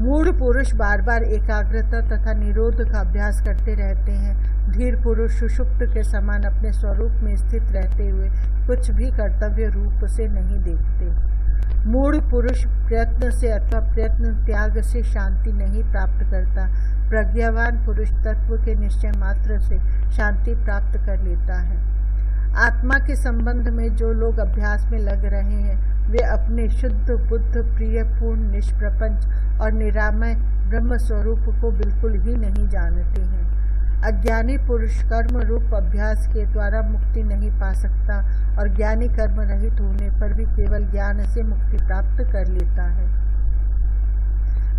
मूढ़ पुरुष बार बार एकाग्रता तथा निरोध का अभ्यास करते रहते हैं। धीर पुरुष सुषुप्त के समान अपने स्वरूप में स्थित रहते हुए कुछ भी कर्तव्य रूप से नहीं देखते। मूढ़ पुरुष प्रयत्न से अथवा प्रयत्न त्याग से शांति नहीं प्राप्त करता। प्रज्ञावान पुरुष तत्व के निश्चय मात्र से शांति प्राप्त कर लेता है। आत्मा के संबंध में जो लोग अभ्यास में लग रहे हैं, वे अपने शुद्ध बुद्ध प्रिय पूर्ण निष्प्रपंच और निरामय ब्रह्म स्वरूप को बिल्कुल ही नहीं जानते हैं। अज्ञानी पुरुष कर्म रूप अभ्यास के द्वारा मुक्ति नहीं पा सकता और ज्ञानी कर्म रहित होने पर भी केवल ज्ञान से मुक्ति प्राप्त कर लेता है।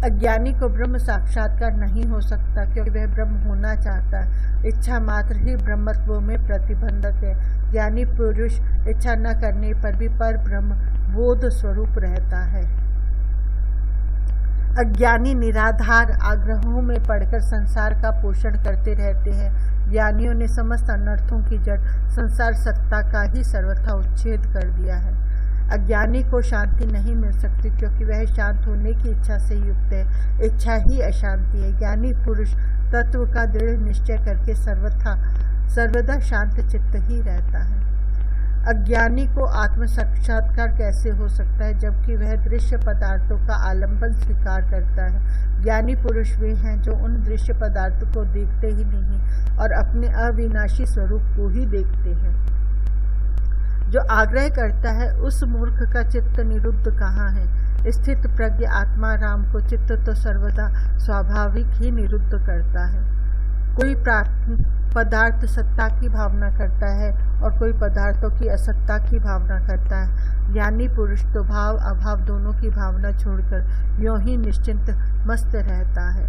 अज्ञानी को ब्रह्म साक्षात्कार नहीं हो सकता क्योंकि वह ब्रह्म होना चाहता है। इच्छा मात्र ही ब्रह्मत्व में प्रतिबंधक है। ज्ञानी पुरुष इच्छा न करने पर भी पर ब्रह्म बोध स्वरूप रहता है। अज्ञानी निराधार आग्रहों में पड़कर संसार का पोषण करते रहते हैं। ज्ञानियों ने समस्त अनर्थों की जड़ संसार सत्ता का ही सर्वथा उच्छेद कर दिया है। अज्ञानी को शांति नहीं मिल सकती क्योंकि वह शांत होने की इच्छा से युक्त है। इच्छा ही अशांति है। ज्ञानी पुरुष तत्व का दृढ़ निश्चय करके सर्वदा शांत चित्त ही रहता है। अज्ञानी को आत्म साक्षात्कार कैसे हो सकता है जबकि वह दृश्य पदार्थों का आलंबन स्वीकार करता है। ज्ञानी पुरुष वे हैं जो उन दृश्य पदार्थों को देखते ही नहीं और अपने अविनाशी स्वरूप को ही देखते हैं। जो आग्रह करता है उस मूर्ख का चित्त निरुद्ध कहाँ है। स्थित प्रज्ञ आत्मा राम को चित्त तो सर्वदा स्वाभाविक ही निरुद्ध करता है। कोई पदार्थ सत्ता की भावना करता है और कोई पदार्थों की असत्ता की भावना करता है। ज्ञानी पुरुष तो भाव अभाव दोनों की भावना छोड़कर यों ही निश्चिंत मस्त रहता है।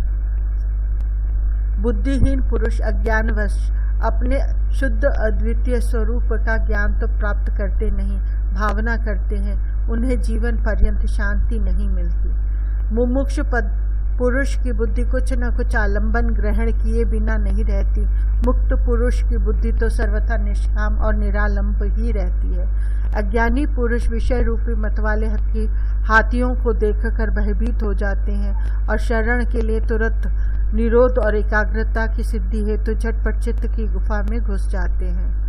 बुद्धिहीन पुरुष अज्ञानवश अपने शुद्ध अद्वितीय स्वरूप का ज्ञान तो प्राप्त करते नहीं, भावना करते हैं। उन्हें जीवन पर्यंत शांति नहीं मिलती। मुमुक्ष पुरुष की बुद्धि कुछ न कुछ आलंबन ग्रहण किए बिना नहीं रहती। मुक्त पुरुष की बुद्धि तो सर्वथा निष्काम और निरालंब ही रहती है। अज्ञानी पुरुष विषय रूपी मतवाले हाथियों को देखकर भयभीत हो जाते हैं और शरण के लिए तुरंत निरोध और एकाग्रता की सिद्धि हेतु झटपट चित्त की गुफा में घुस जाते हैं।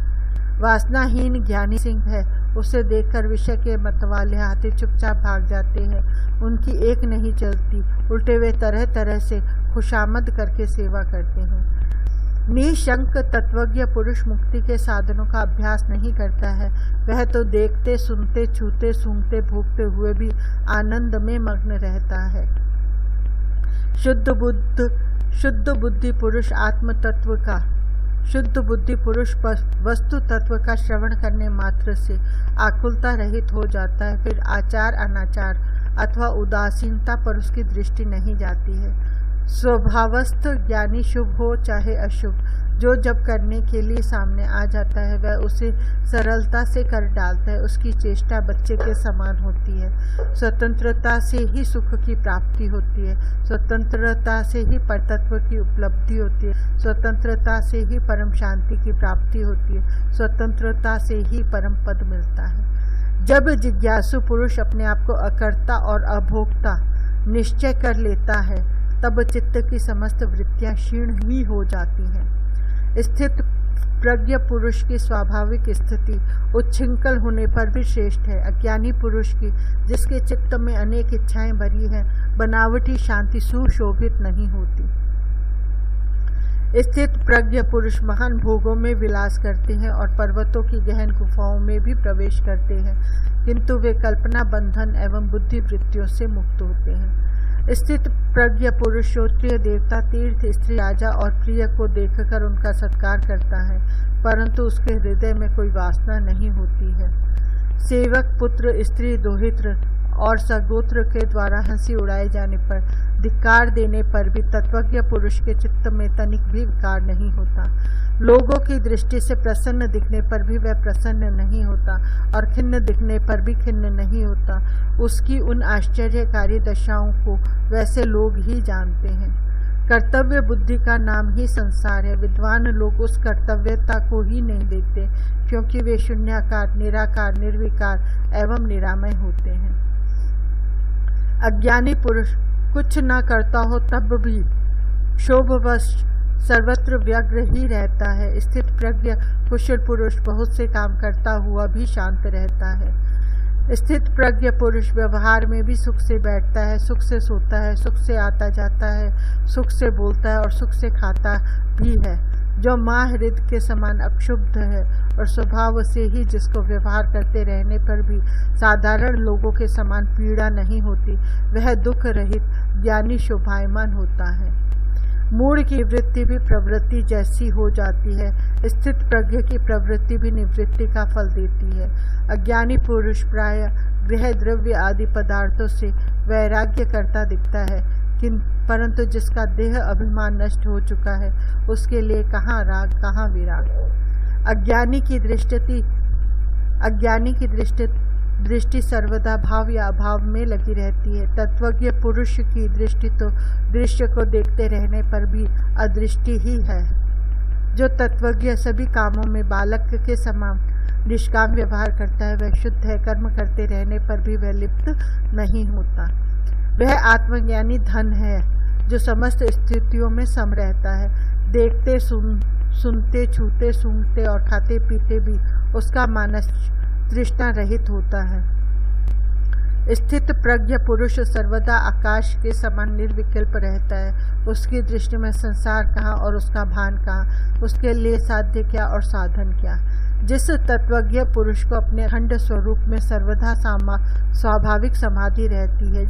वासनाहीन ज्ञानी सिंह है, उसे देखकर विषय के मतवाले हाथी चुपचाप भाग जाते हैं। उनकी एक नहीं चलती, उल्टे वे तरह तरह से खुशामद करके सेवा करते हैं। निशंक तत्वज्ञ पुरुष मुक्ति के साधनों का अभ्यास नहीं करता है। वह तो देखते, सुनते, छूते, सूंघते, भोगते हुए भी आनंद में मग्न रहता है। शुद्ध बुद्धि पुरुष वस्तु तत्व का श्रवण करने मात्र से आकुलता रहित हो जाता है। फिर आचार अनाचार अथवा उदासीनता पर उसकी दृष्टि नहीं जाती है। स्वभावस्थ ज्ञानी शुभ हो चाहे अशुभ, जो जब करने के लिए सामने आ जाता है वह उसे सरलता से कर डालता है। उसकी चेष्टा बच्चे के समान होती है। स्वतंत्रता से ही सुख की प्राप्ति होती है। स्वतंत्रता से ही परतत्व की उपलब्धि होती है। स्वतंत्रता से ही परम शांति की प्राप्ति होती है। स्वतंत्रता से ही परम पद मिलता है। जब जिज्ञासु पुरुष अपने आप को अकर्ता और अभोक्ता निश्चय कर लेता है तब चित्त की समस्त वृत्तियां क्षीण ही हो जाती हैं। स्थित प्रज्ञ पुरुष की स्वाभाविक स्थिति उच्छृंखल होने पर भी श्रेष्ठ है। अज्ञानी पुरुष की, जिसके चित्त में अनेक इच्छाएं भरी हैं, बनावटी शांति सुशोभित नहीं होती। स्थित प्रज्ञ पुरुष महान भोगों में विलास करते हैं और पर्वतों की गहन गुफाओं में भी प्रवेश करते हैं, किंतु वे कल्पना बंधन एवं बुद्धि वृत्तियों से मुक्त होते हैं। स्थित प्रज्ञ पुरुष श्रोत्रिय देवता, तीर्थ, स्त्री, राजा और प्रिय को देखकर उनका सत्कार करता है, परंतु उसके हृदय में कोई वासना नहीं होती है। सेवक, पुत्र, स्त्री, दोहित्र और सगोत्र के द्वारा हंसी उड़ाए जाने पर, धिक्कार देने पर भी तत्वज्ञ पुरुष के चित्त में तनिक भी विकार नहीं होता। लोगों की दृष्टि से प्रसन्न दिखने पर भी वह प्रसन्न नहीं होता और खिन्न दिखने पर भी खिन्न नहीं होता। उसकी उन आश्चर्यकारी दशाओं को वैसे लोग ही जानते हैं। कर्तव्य बुद्धि का नाम ही संसार है। विद्वान लोग उस कर्तव्यता को ही नहीं देखते क्योंकि वे शून्याकार, निराकार, निर्विकार एवं निरामय होते हैं। अज्ञानी पुरुष कुछ न करता हो तब भी क्षोभवश सर्वत्र व्यग्र ही रहता है। स्थित प्रज्ञ कुशल पुरुष बहुत से काम करता हुआ भी शांत रहता है। स्थित प्रज्ञ पुरुष व्यवहार में भी सुख से बैठता है, सुख से सोता है, सुख से आता जाता है, सुख से बोलता है और सुख से खाता भी है। जो माँ हृदय के समान अक्षुब्ध है और स्वभाव से ही जिसको व्यवहार करते रहने पर भी साधारण लोगों के समान पीड़ा नहीं होती, वह दुख रहित ज्ञानी शोभायमान होता है। मूढ़ की वृत्ति भी प्रवृत्ति जैसी हो जाती है, स्थित प्रज्ञ की प्रवृत्ति भी निवृत्ति का फल देती है। अज्ञानी पुरुष प्राय गृह द्रव्य आदि पदार्थों से वैराग्य करता दिखता है, परंतु जिसका देह अभिमान नष्ट हो चुका है उसके लिए कहाँ राग कहाँ विराग। अज्ञानी की दृष्टि सर्वदा भाव या अभाव में लगी रहती है। तत्वज्ञ पुरुष की दृष्टि तो दृश्य को देखते रहने पर भी अदृष्टि ही है। जो तत्वज्ञ सभी कामों में बालक के समान निष्काम व्यवहार करता है वह शुद्ध है। कर्म करते रहने पर भी वह लिप्त नहीं होता। वह आत्मज्ञानी धन है जो समस्त स्थितियों में सम रहता है। देखते सुनते छूते सूंघते और खाते पीते भी उसका मानस तृष्णा रहित होता है। स्थित प्रज्ञ पुरुष सर्वदा आकाश के समान निर्विकल्प रहता है। उसकी दृष्टि में संसार कहाँ और उसका भान कहाँ, उसके लिए साध्य क्या और साधन क्या। जिस तत्वज्ञ पुरुष को अपने अखंड स्वरूप में सर्वदा स्वाभाविक समाधि रहती है,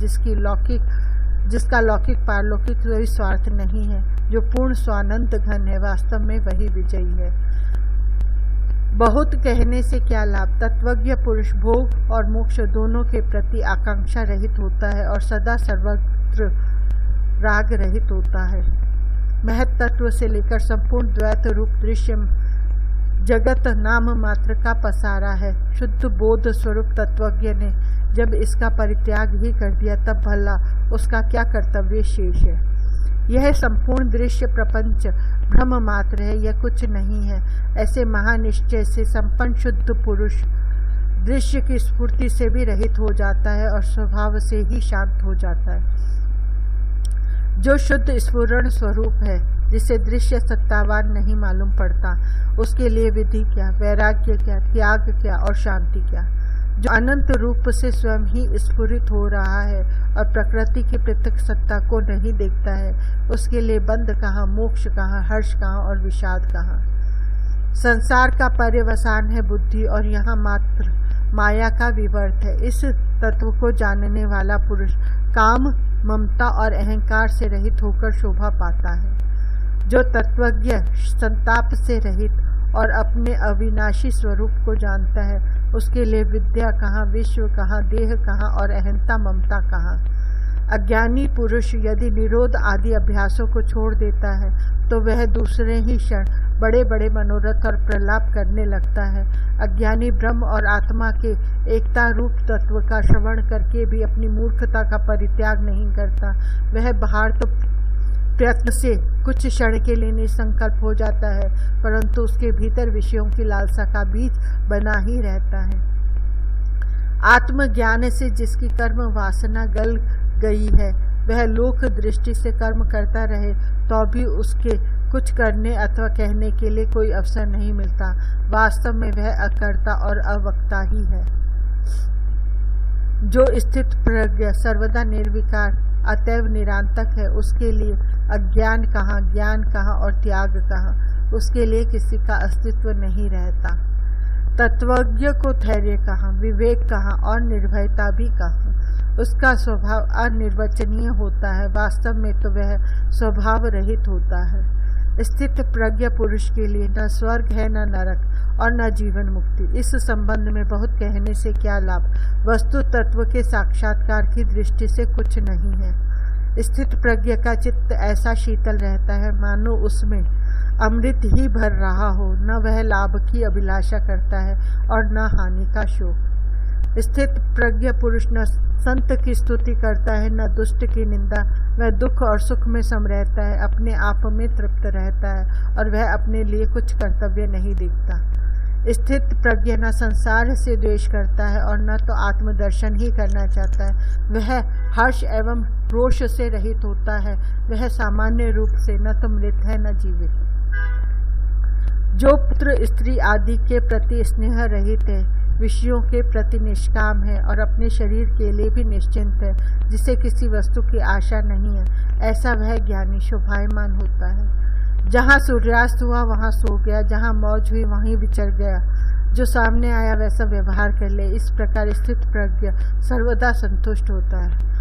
जिसका लौकिक पारलौकिक कोई स्वार्थ नहीं है, जो पूर्ण स्वानंद घन है, वास्तव में वही विजयी है। बहुत कहने से क्या लाभ। तत्वज्ञ पुरुष भोग और मोक्ष दोनों के प्रति आकांक्षा रहित होता है और सदा सर्वत्र राग रहित होता है। महत तत्व से लेकर संपूर्ण द्वैत रूप दृश्य जगत नाम मात्र का पसारा है। शुद्ध बोध स्वरूप तत्वज्ञ ने जब इसका परित्याग ही कर दिया तब भला उसका क्या कर्तव्य शेष है। यह संपूर्ण दृश्य प्रपंच भ्रम मात्र है, यह कुछ नहीं है। ऐसे महानिश्चय से संपन्न शुद्ध पुरुष दृश्य की स्फूर्ति से भी रहित हो जाता है और स्वभाव से ही शांत हो जाता है। जो शुद्ध स्फुरण स्वरूप है, जिसे दृश्य सत्तावान नहीं मालूम पड़ता, उसके लिए विधि क्या, वैराग्य क्या, त्याग क्या और शांति क्या। जो अनंत रूप से स्वयं ही स्फुरित हो रहा है और प्रकृति की पृथक सत्ता को नहीं देखता है, उसके लिए बंध कहाँ, मोक्ष कहाँ, हर्ष कहाँ और विषाद कहाँ। संसार का पर्यवसान है बुद्धि और यहाँ मात्र माया का विवर्त है। इस तत्व को जानने वाला पुरुष काम, ममता और अहंकार से रहित होकर शोभा पाता है। जो तत्वज्ञ संताप से रहित और अपने अविनाशी स्वरूप को जानता है, उसके लिए विद्या कहाँ, विश्व कहाँ, देह कहाँ और अहंता ममता कहाँ। अज्ञानी पुरुष यदि निरोध आदि अभ्यासों को छोड़ देता है तो वह दूसरे ही क्षण बड़े बड़े मनोरथ और प्रलाप करने लगता है। अज्ञानी ब्रह्म और आत्मा के एकता रूप तत्व का श्रवण करके भी अपनी मूर्खता का परित्याग नहीं करता। वह बाहर तो प्रयत्न से कुछ क्षण के लिए निसंकल्प हो जाता है, परंतु उसके भीतर विषयों की लालसा का बीज बना ही रहता है। आत्मज्ञान से जिसकी कर्म वासना गल गई है, वह लोक दृष्टि से कर्म करता रहे तो भी उसके कुछ करने अथवा कहने के लिए कोई अवसर नहीं मिलता। वास्तव में वह अकर्ता और अवक्ता ही है। जो स्थित प्रज्ञ सर्वदा निर्विकार अतएव निरांतक है, उसके लिए अज्ञान कहाँ, ज्ञान कहाँ और त्याग कहाँ। उसके लिए किसी का अस्तित्व नहीं रहता। तत्वज्ञ को धैर्य कहाँ, विवेक कहाँ और निर्भयता भी कहाँ। उसका स्वभाव अनिर्वचनीय होता है। वास्तव में तो वह स्वभाव रहित होता है। स्थित प्रज्ञ पुरुष के लिए न स्वर्ग है, न नरक और न जीवन मुक्ति। इस संबंध में बहुत कहने से क्या लाभ। वस्तु तत्व के साक्षात्कार की दृष्टि से कुछ नहीं है। स्थित प्रज्ञ का चित्त ऐसा शीतल रहता है मानो उसमें अमृत ही भर रहा हो। न वह लाभ की अभिलाषा करता है और न हानि का शोक। स्थित प्रज्ञ पुरुष न संत की स्तुति करता है, न दुष्ट की निंदा। वह दुख और सुख में सम रहता है, अपने आप में तृप्त रहता है और वह अपने लिए कुछ कर्तव्य नहीं देखता। स्थित प्रज्ञ न संसार से द्वेष करता है और न तो आत्मदर्शन ही करना चाहता है। वह हर्ष एवं रोष से रहित होता है। वह सामान्य रूप से न तो मृत है न जीवित। जो पुत्र स्त्री आदि के प्रति स्नेह रहित है, विषयों के प्रति निष्काम है और अपने शरीर के लिए भी निश्चिंत है, जिसे किसी वस्तु की आशा नहीं है, ऐसा वह ज्ञानी शोभायमान होता है। जहाँ सूर्यास्त हुआ वहाँ सो गया, जहाँ मौज हुई वहीं विचर गया। जो सामने आया वैसा व्यवहार कर ले। इस प्रकार स्थित प्रज्ञ सर्वदा संतुष्ट होता है।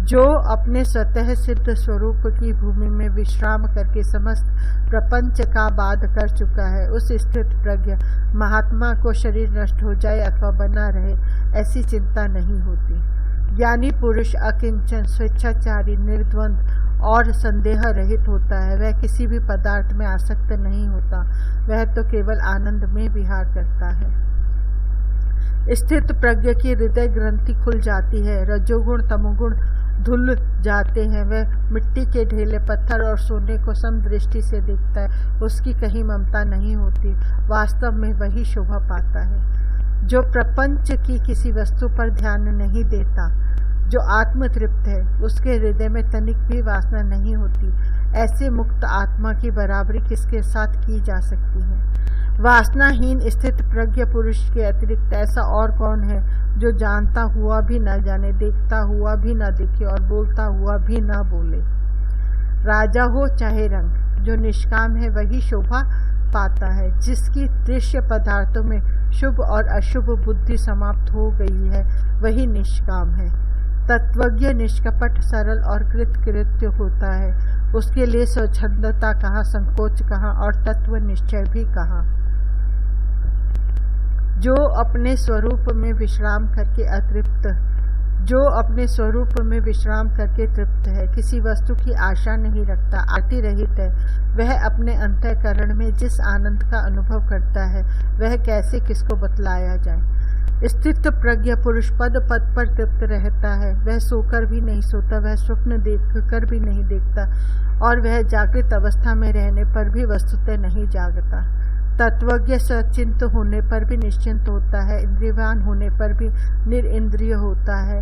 जो अपने स्वतः सिद्ध स्वरूप की भूमि में विश्राम करके समस्त प्रपंच का बाध कर चुका है, उस स्थित प्रज्ञ महात्मा को शरीर नष्ट हो जाए अथवा बना रहे ऐसी चिंता नहीं होती। ज्ञानी पुरुष अकिंचन, स्वेच्छाचारी, निर्द्वंद और संदेह रहित होता है। वह किसी भी पदार्थ में आसक्त नहीं होता, वह तो केवल आनंद में विहार करता है। स्थित प्रज्ञ की हृदय ग्रंथि खुल जाती है, रजोगुण तमोगुण धुल जाते हैं। वह मिट्टी के ढेले, पत्थर और सोने को समदृष्टि से देखता है। उसकी कहीं ममता नहीं होती, वास्तव में वही शोभा पाता है। जो प्रपंच की किसी वस्तु पर ध्यान नहीं देता, जो आत्मतृप्त है, उसके हृदय में तनिक भी वासना नहीं होती। ऐसे मुक्त आत्मा की बराबरी किसके साथ की जा सकती है? वासनाहीन स्थित प्रज्ञ पुरुष के अतिरिक्त ऐसा और कौन है जो जानता हुआ भी न जाने, देखता हुआ भी न देखे और बोलता हुआ भी न बोले? राजा हो चाहे रंग, जो निष्काम है वही शोभा पाता है। जिसकी दृश्य पदार्थों में शुभ और अशुभ बुद्धि समाप्त हो गई है वही निष्काम है। तत्वज्ञ निष्कपट, सरल और कृतकृत्य होता है। उसके लिए स्वच्छंदता कहाँ, संकोच कहाँ और तत्व निश्चय भी कहाँ। जो अपने स्वरूप में विश्राम करके अतृप्त, जो अपने स्वरूप में विश्राम करके तृप्त है, किसी वस्तु की आशा नहीं रखता, आति रहित है, वह अपने अंतःकरण में जिस आनंद का अनुभव करता है वह कैसे किसको बतलाया जाए। स्थित प्रज्ञ पुरुष पद पद पर तृप्त रहता है। वह सोकर भी नहीं सोता, वह स्वप्न देखकर भी नहीं देखता और वह जागृत अवस्था में रहने पर भी वस्तुतः नहीं जागता। तत्वज्ञ सचिंत होने पर भी निश्चिंत होता है, इंद्रियवान होने पर भी निरिंद्रिय होता है,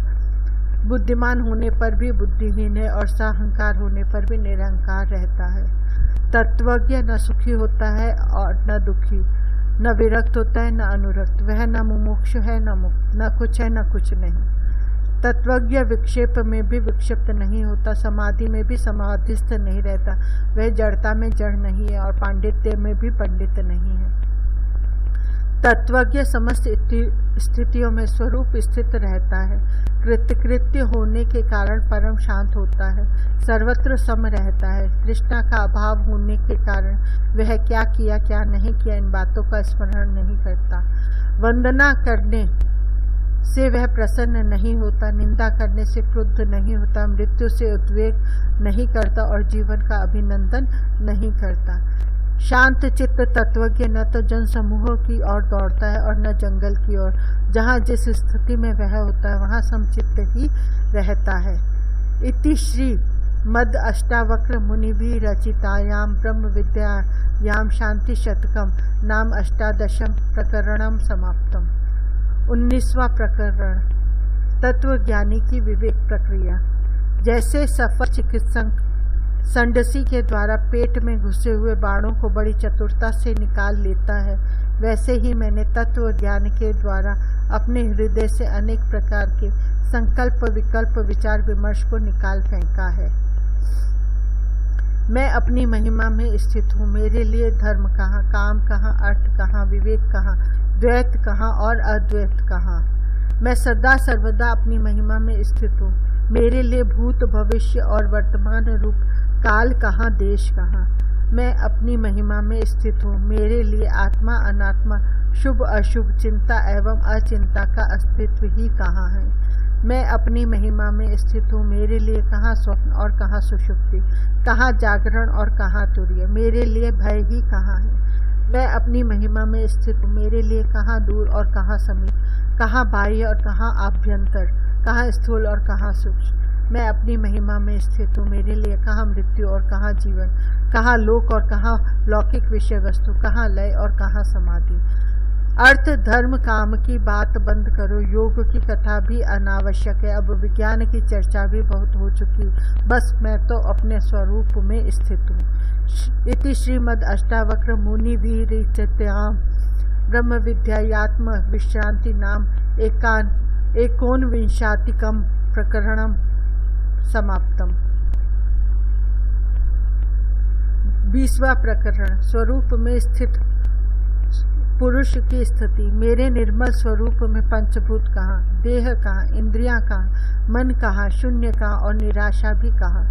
बुद्धिमान होने पर भी बुद्धिहीन है और साहंकार होने पर भी निरहंकार रहता है। तत्वज्ञ न सुखी होता है और न दुखी, न विरक्त होता है न अनुरक्त, वह न मुमुक्ष है न मुक्त, न कुछ है न कुछ नहीं। तत्वज्ञ विक्षेप में भी विक्षिप्त नहीं होता, समाधि में भी समाधिस्थ नहीं रहता, वह जड़ता में जड़ नहीं है और पांडित्य में भी पंडित नहीं है। तत्वज्ञ समस्त स्थितियों में स्वरूप स्थित रहता है, कृतकृत्य होने के कारण परम शांत होता है, सर्वत्र सम रहता है, तृष्णा का अभाव होने के कारण वह क्या किया क्या नहीं किया इन बातों का स्मरण नहीं करता। वंदना करने से वह प्रसन्न नहीं होता, निंदा करने से क्रुद्ध नहीं होता, मृत्यु से उद्वेग नहीं करता और जीवन का अभिनंदन नहीं करता। शांत चित्त तत्वज्ञ न तो जन समूह की ओर दौड़ता है और न जंगल की ओर। जहाँ जिस स्थिति में वह होता है वहाँ समचित्त ही रहता है। इति श्री मद अष्टावक्र मुनिभि रचितायाम ब्रह्म विद्यायाम शांति शतकम नाम अष्टादशम प्रकरणम समाप्तम। 19वां प्रकरण, तत्वज्ञानी की विवेक प्रक्रिया। जैसे सफल चिकित्सक संडसी के द्वारा पेट में घुसे हुए बाणों को बड़ी चतुरता से निकाल लेता है, वैसे ही मैंने तत्व ज्ञान के द्वारा अपने हृदय से अनेक प्रकार के संकल्प विकल्प विचार विमर्श को निकाल फेंका है। मैं अपनी महिमा में स्थित हूँ। मेरे लिए धर्म कहाँ, काम कहाँ, अर्थ कहाँ, विवेक कहाँ, द्वैत कहाँ और अद्वैत कहाँ। मैं सदा सर्वदा अपनी महिमा में स्थित हूँ। मेरे लिए भूत भविष्य और वर्तमान रूप काल कहाँ, देश कहाँ। मैं अपनी महिमा में स्थित हूँ। मेरे लिए आत्मा अनात्मा, शुभ अशुभ, चिंता एवं अचिंता का अस्तित्व ही कहाँ है। मैं अपनी महिमा में स्थित हूँ। मेरे लिए कहाँ स्वप्न और कहाँ सुषुप्ति, कहाँ जागरण और कहाँ तुर्य, मेरे लिए भय ही कहाँ है। मैं अपनी महिमा में स्थित हूँ। मेरे लिए कहाँ दूर और कहाँ समीप, कहाँ बाह्य और कहाँ आभ्यंतर, कहाँ स्थूल और कहाँ सूक्ष्म। मैं अपनी महिमा में स्थित हूँ। मेरे लिए कहाँ मृत्यु और कहाँ जीवन, कहाँ लोक और कहाँ लौकिक विषय वस्तु, कहाँ लय और कहाँ समाधि। अर्थ धर्म काम की बात बंद करो, योग की कथा भी अनावश्यक है। अब विज्ञान की चर्चा भी बहुत हो चुकी, बस मैं तो अपने स्वरूप में स्थित हूँ। इति श्रीमद् अष्टावक्र मुनि विरचितायाम ब्रह्म विद्यायात्म विश्रांति नाम एकोनविंशतिकं प्रकरणम समाप्तम। 20वां प्रकरण। स्वरूप में स्थित पुरुष की स्थिति। मेरे निर्मल स्वरूप में पंचभूत कहाँ, देह कहाँ, इंद्रियां कहाँ, मन कहाँ, शून्य कहाँ और निराशा भी कहाँ।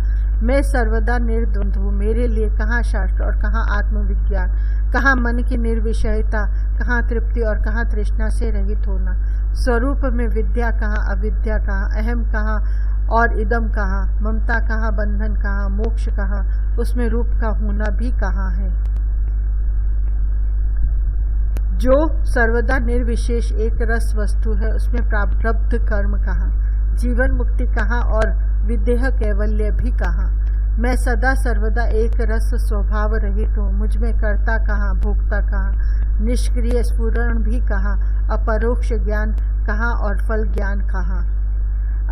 मैं सर्वदा निर्द्वंद्व हूँ। मेरे लिए कहाँ शास्त्र और कहाँ आत्मविज्ञान, कहाँ मन की निर्विषयता, कहाँ तृप्ति और कहाँ तृष्णा से रहित होना। स्वरूप में विद्या कहाँ, अविद्या कहाँ, अहम कहाँ और इदम कहाँ, ममता कहाँ, बंधन कहाँ, मोक्ष कहाँ, उसमें रूप का होना भी कहाँ है। जो सर्वदा निर्विशेष एक रस वस्तु है, उसमें प्रारब्ध कर्म कहाँ, जीवन मुक्ति कहाँ और विदेह कैवल्य भी कहाँ। मैं सदा सर्वदा एक रस स्वभाव रहित हूँ। मुझ में कर्ता कहाँ, भोक्ता कहाँ, निष्क्रिय स्फुरण भी कहाँ, अपरोक्ष ज्ञान कहाँ और फल ज्ञान कहाँ।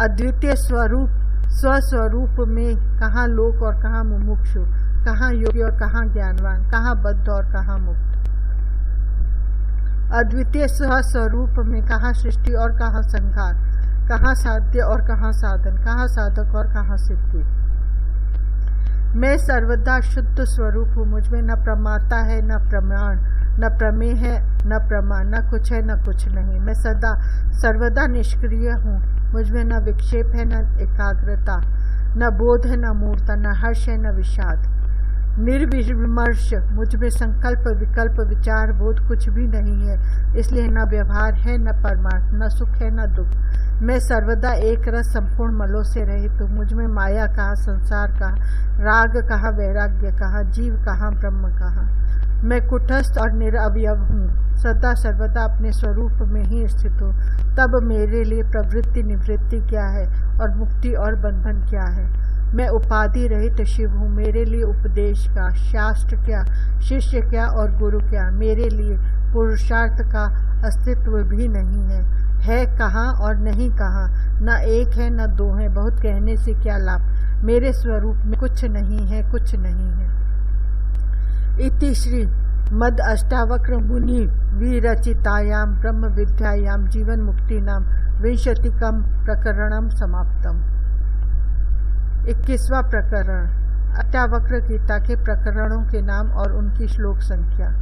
अद्वितीय स्वरूप स्वस्वरूप में कहाँ लोक और कहाँ मुमुक्षु, कहाँ योगी और कहाँ ज्ञानवान, कहाँ बद्ध और कहाँ मुक्त। अद्वितीय स्वस्वरूप में कहाँ सृष्टि और कहाँ संहार, कहाँ साध्य और कहाँ साधन, कहाँ साधक और कहाँ सिद्धि। मैं सर्वदा शुद्ध स्वरूप हूँ। मुझ में न प्रमाता है, न प्रमाण, न प्रमेय है, न प्रमा, न कुछ है, न कुछ नहीं। मैं सदा सर्वदा निष्क्रिय हूँ। मुझ में न विक्षेप है, न एकाग्रता, न बोध है, न मूर्ता, न हर्ष है, न विषाद। निर्विमर्श, मुझ में संकल्प विकल्प विचार बोध कुछ भी नहीं है। इसलिए न व्यवहार है, न परमार्थ, न सुख है, न दुख। मैं सर्वदा एक रस संपूर्ण मलों से रहित हूँ। मुझ में माया कहाँ, संसार कहाँ, राग कहाँ, वैराग्य कहाँ, जीव कहाँ, ब्रह्म कहाँ। मैं कुटस्थ और निरवयव हूँ। सदा सर्वदा अपने स्वरूप में ही स्थित हूँ। तब मेरे लिए प्रवृत्ति निवृत्ति क्या है और मुक्ति और बंधन क्या है। मैं उपाधि रहित शिव हूँ। मेरे लिए उपदेश का, शास्त्र क्या, शिष्य क्या और गुरु क्या। मेरे लिए पुरुषार्थ का अस्तित्व भी नहीं है कहाँ और नहीं कहाँ। न एक है न दो है, बहुत कहने से क्या लाभ। मेरे स्वरूप में कुछ नहीं है, कुछ नहीं है। इति श्री मद अष्टावक्र मुनि विरचितायां ब्रह्म विद्यायां जीवन मुक्ति नाम 20 प्रकरणम समाप्तम। 21वां प्रकरण। अष्टावक्र गीता के प्रकरणों के नाम और उनकी श्लोक संख्या।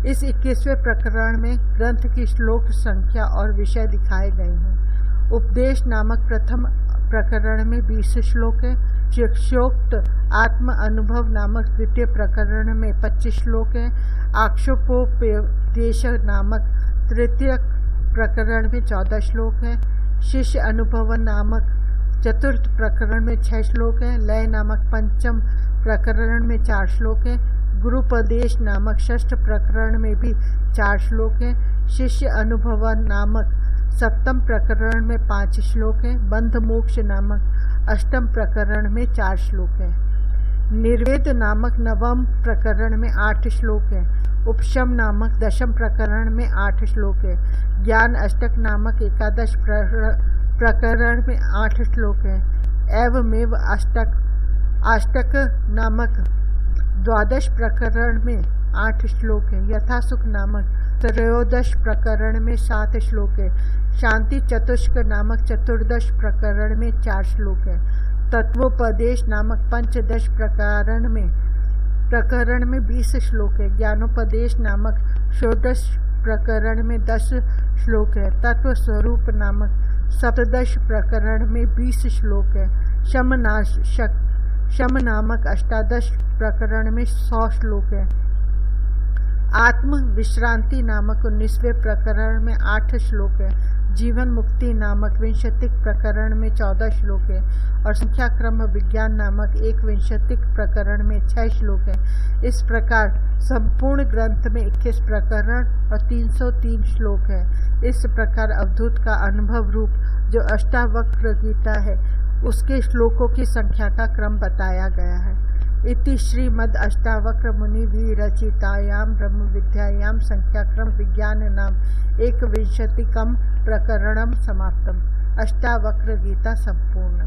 इस 21वें प्रकरण में ग्रंथ की श्लोक संख्या और विषय दिखाए गए हैं। उपदेश नामक प्रथम प्रकरण में 20 श्लोक है। शिक्षोक्त आत्म अनुभव नामक द्वितीय प्रकरण में 25 श्लोक है। आक्षेपोपदेश नामक तृतीय प्रकरण में 14 श्लोक है। शिष्य अनुभव नामक चतुर्थ प्रकरण में 6 श्लोक है। लय नामक पंचम प्रकरण में 4 श्लोक है। गुरुपदेश नामक षष्ठ प्रकरण में भी 4 श्लोक है। शिष्य अनुभव नामक सप्तम प्रकरण में 5 श्लोक है। बंध मोक्ष नामक अष्टम प्रकरण में 4 श्लोक है। निर्वेद नामक नवम प्रकरण में 8 श्लोक है। उपशम नामक दशम प्रकरण में 8 श्लोक है। ज्ञान अष्टक नामक एकादश प्रकरण में 8 श्लोक है। एवमेव अष्टक नामक द्वादश प्रकरण में 8 श्लोक है। यथासुख नामक त्रयोदश प्रकरण में 7 श्लोक है। शांति चतुष्क नामक चतुर्दश प्रकरण में 4 श्लोक है। तत्वोपदेश नामक पंचदश प्रकरण में 20 श्लोक है। ज्ञानोपदेश नामक षोडश प्रकरण में 10 श्लोक है। तत्व स्वरूप नामक सप्तदश प्रकरण में 20 श्लोक है। शम नामक अष्टादश प्रकरण में 100 श्लोक है। आत्म विश्रांति नामक 19वें प्रकरण में 8 श्लोक है। जीवन मुक्ति नामक 20 प्रकरण में 14 श्लोक है। और संख्या क्रम विज्ञान नामक 21 प्रकरण में 6 श्लोक है। इस प्रकार संपूर्ण ग्रंथ में 21 प्रकरण और 303 श्लोक है। इस प्रकार अवधूत का अनुभव रूप जो अष्टावक्र गीता है उसके श्लोकों की संख्या का क्रम बताया गया है। इति श्रीमद् अष्टावक्र मुनि विरचितायां ब्रह्म विद्यायां संख्याक्रम विज्ञान नाम 21 प्रकरणम समाप्तम। अष्टावक्र गीता संपूर्ण।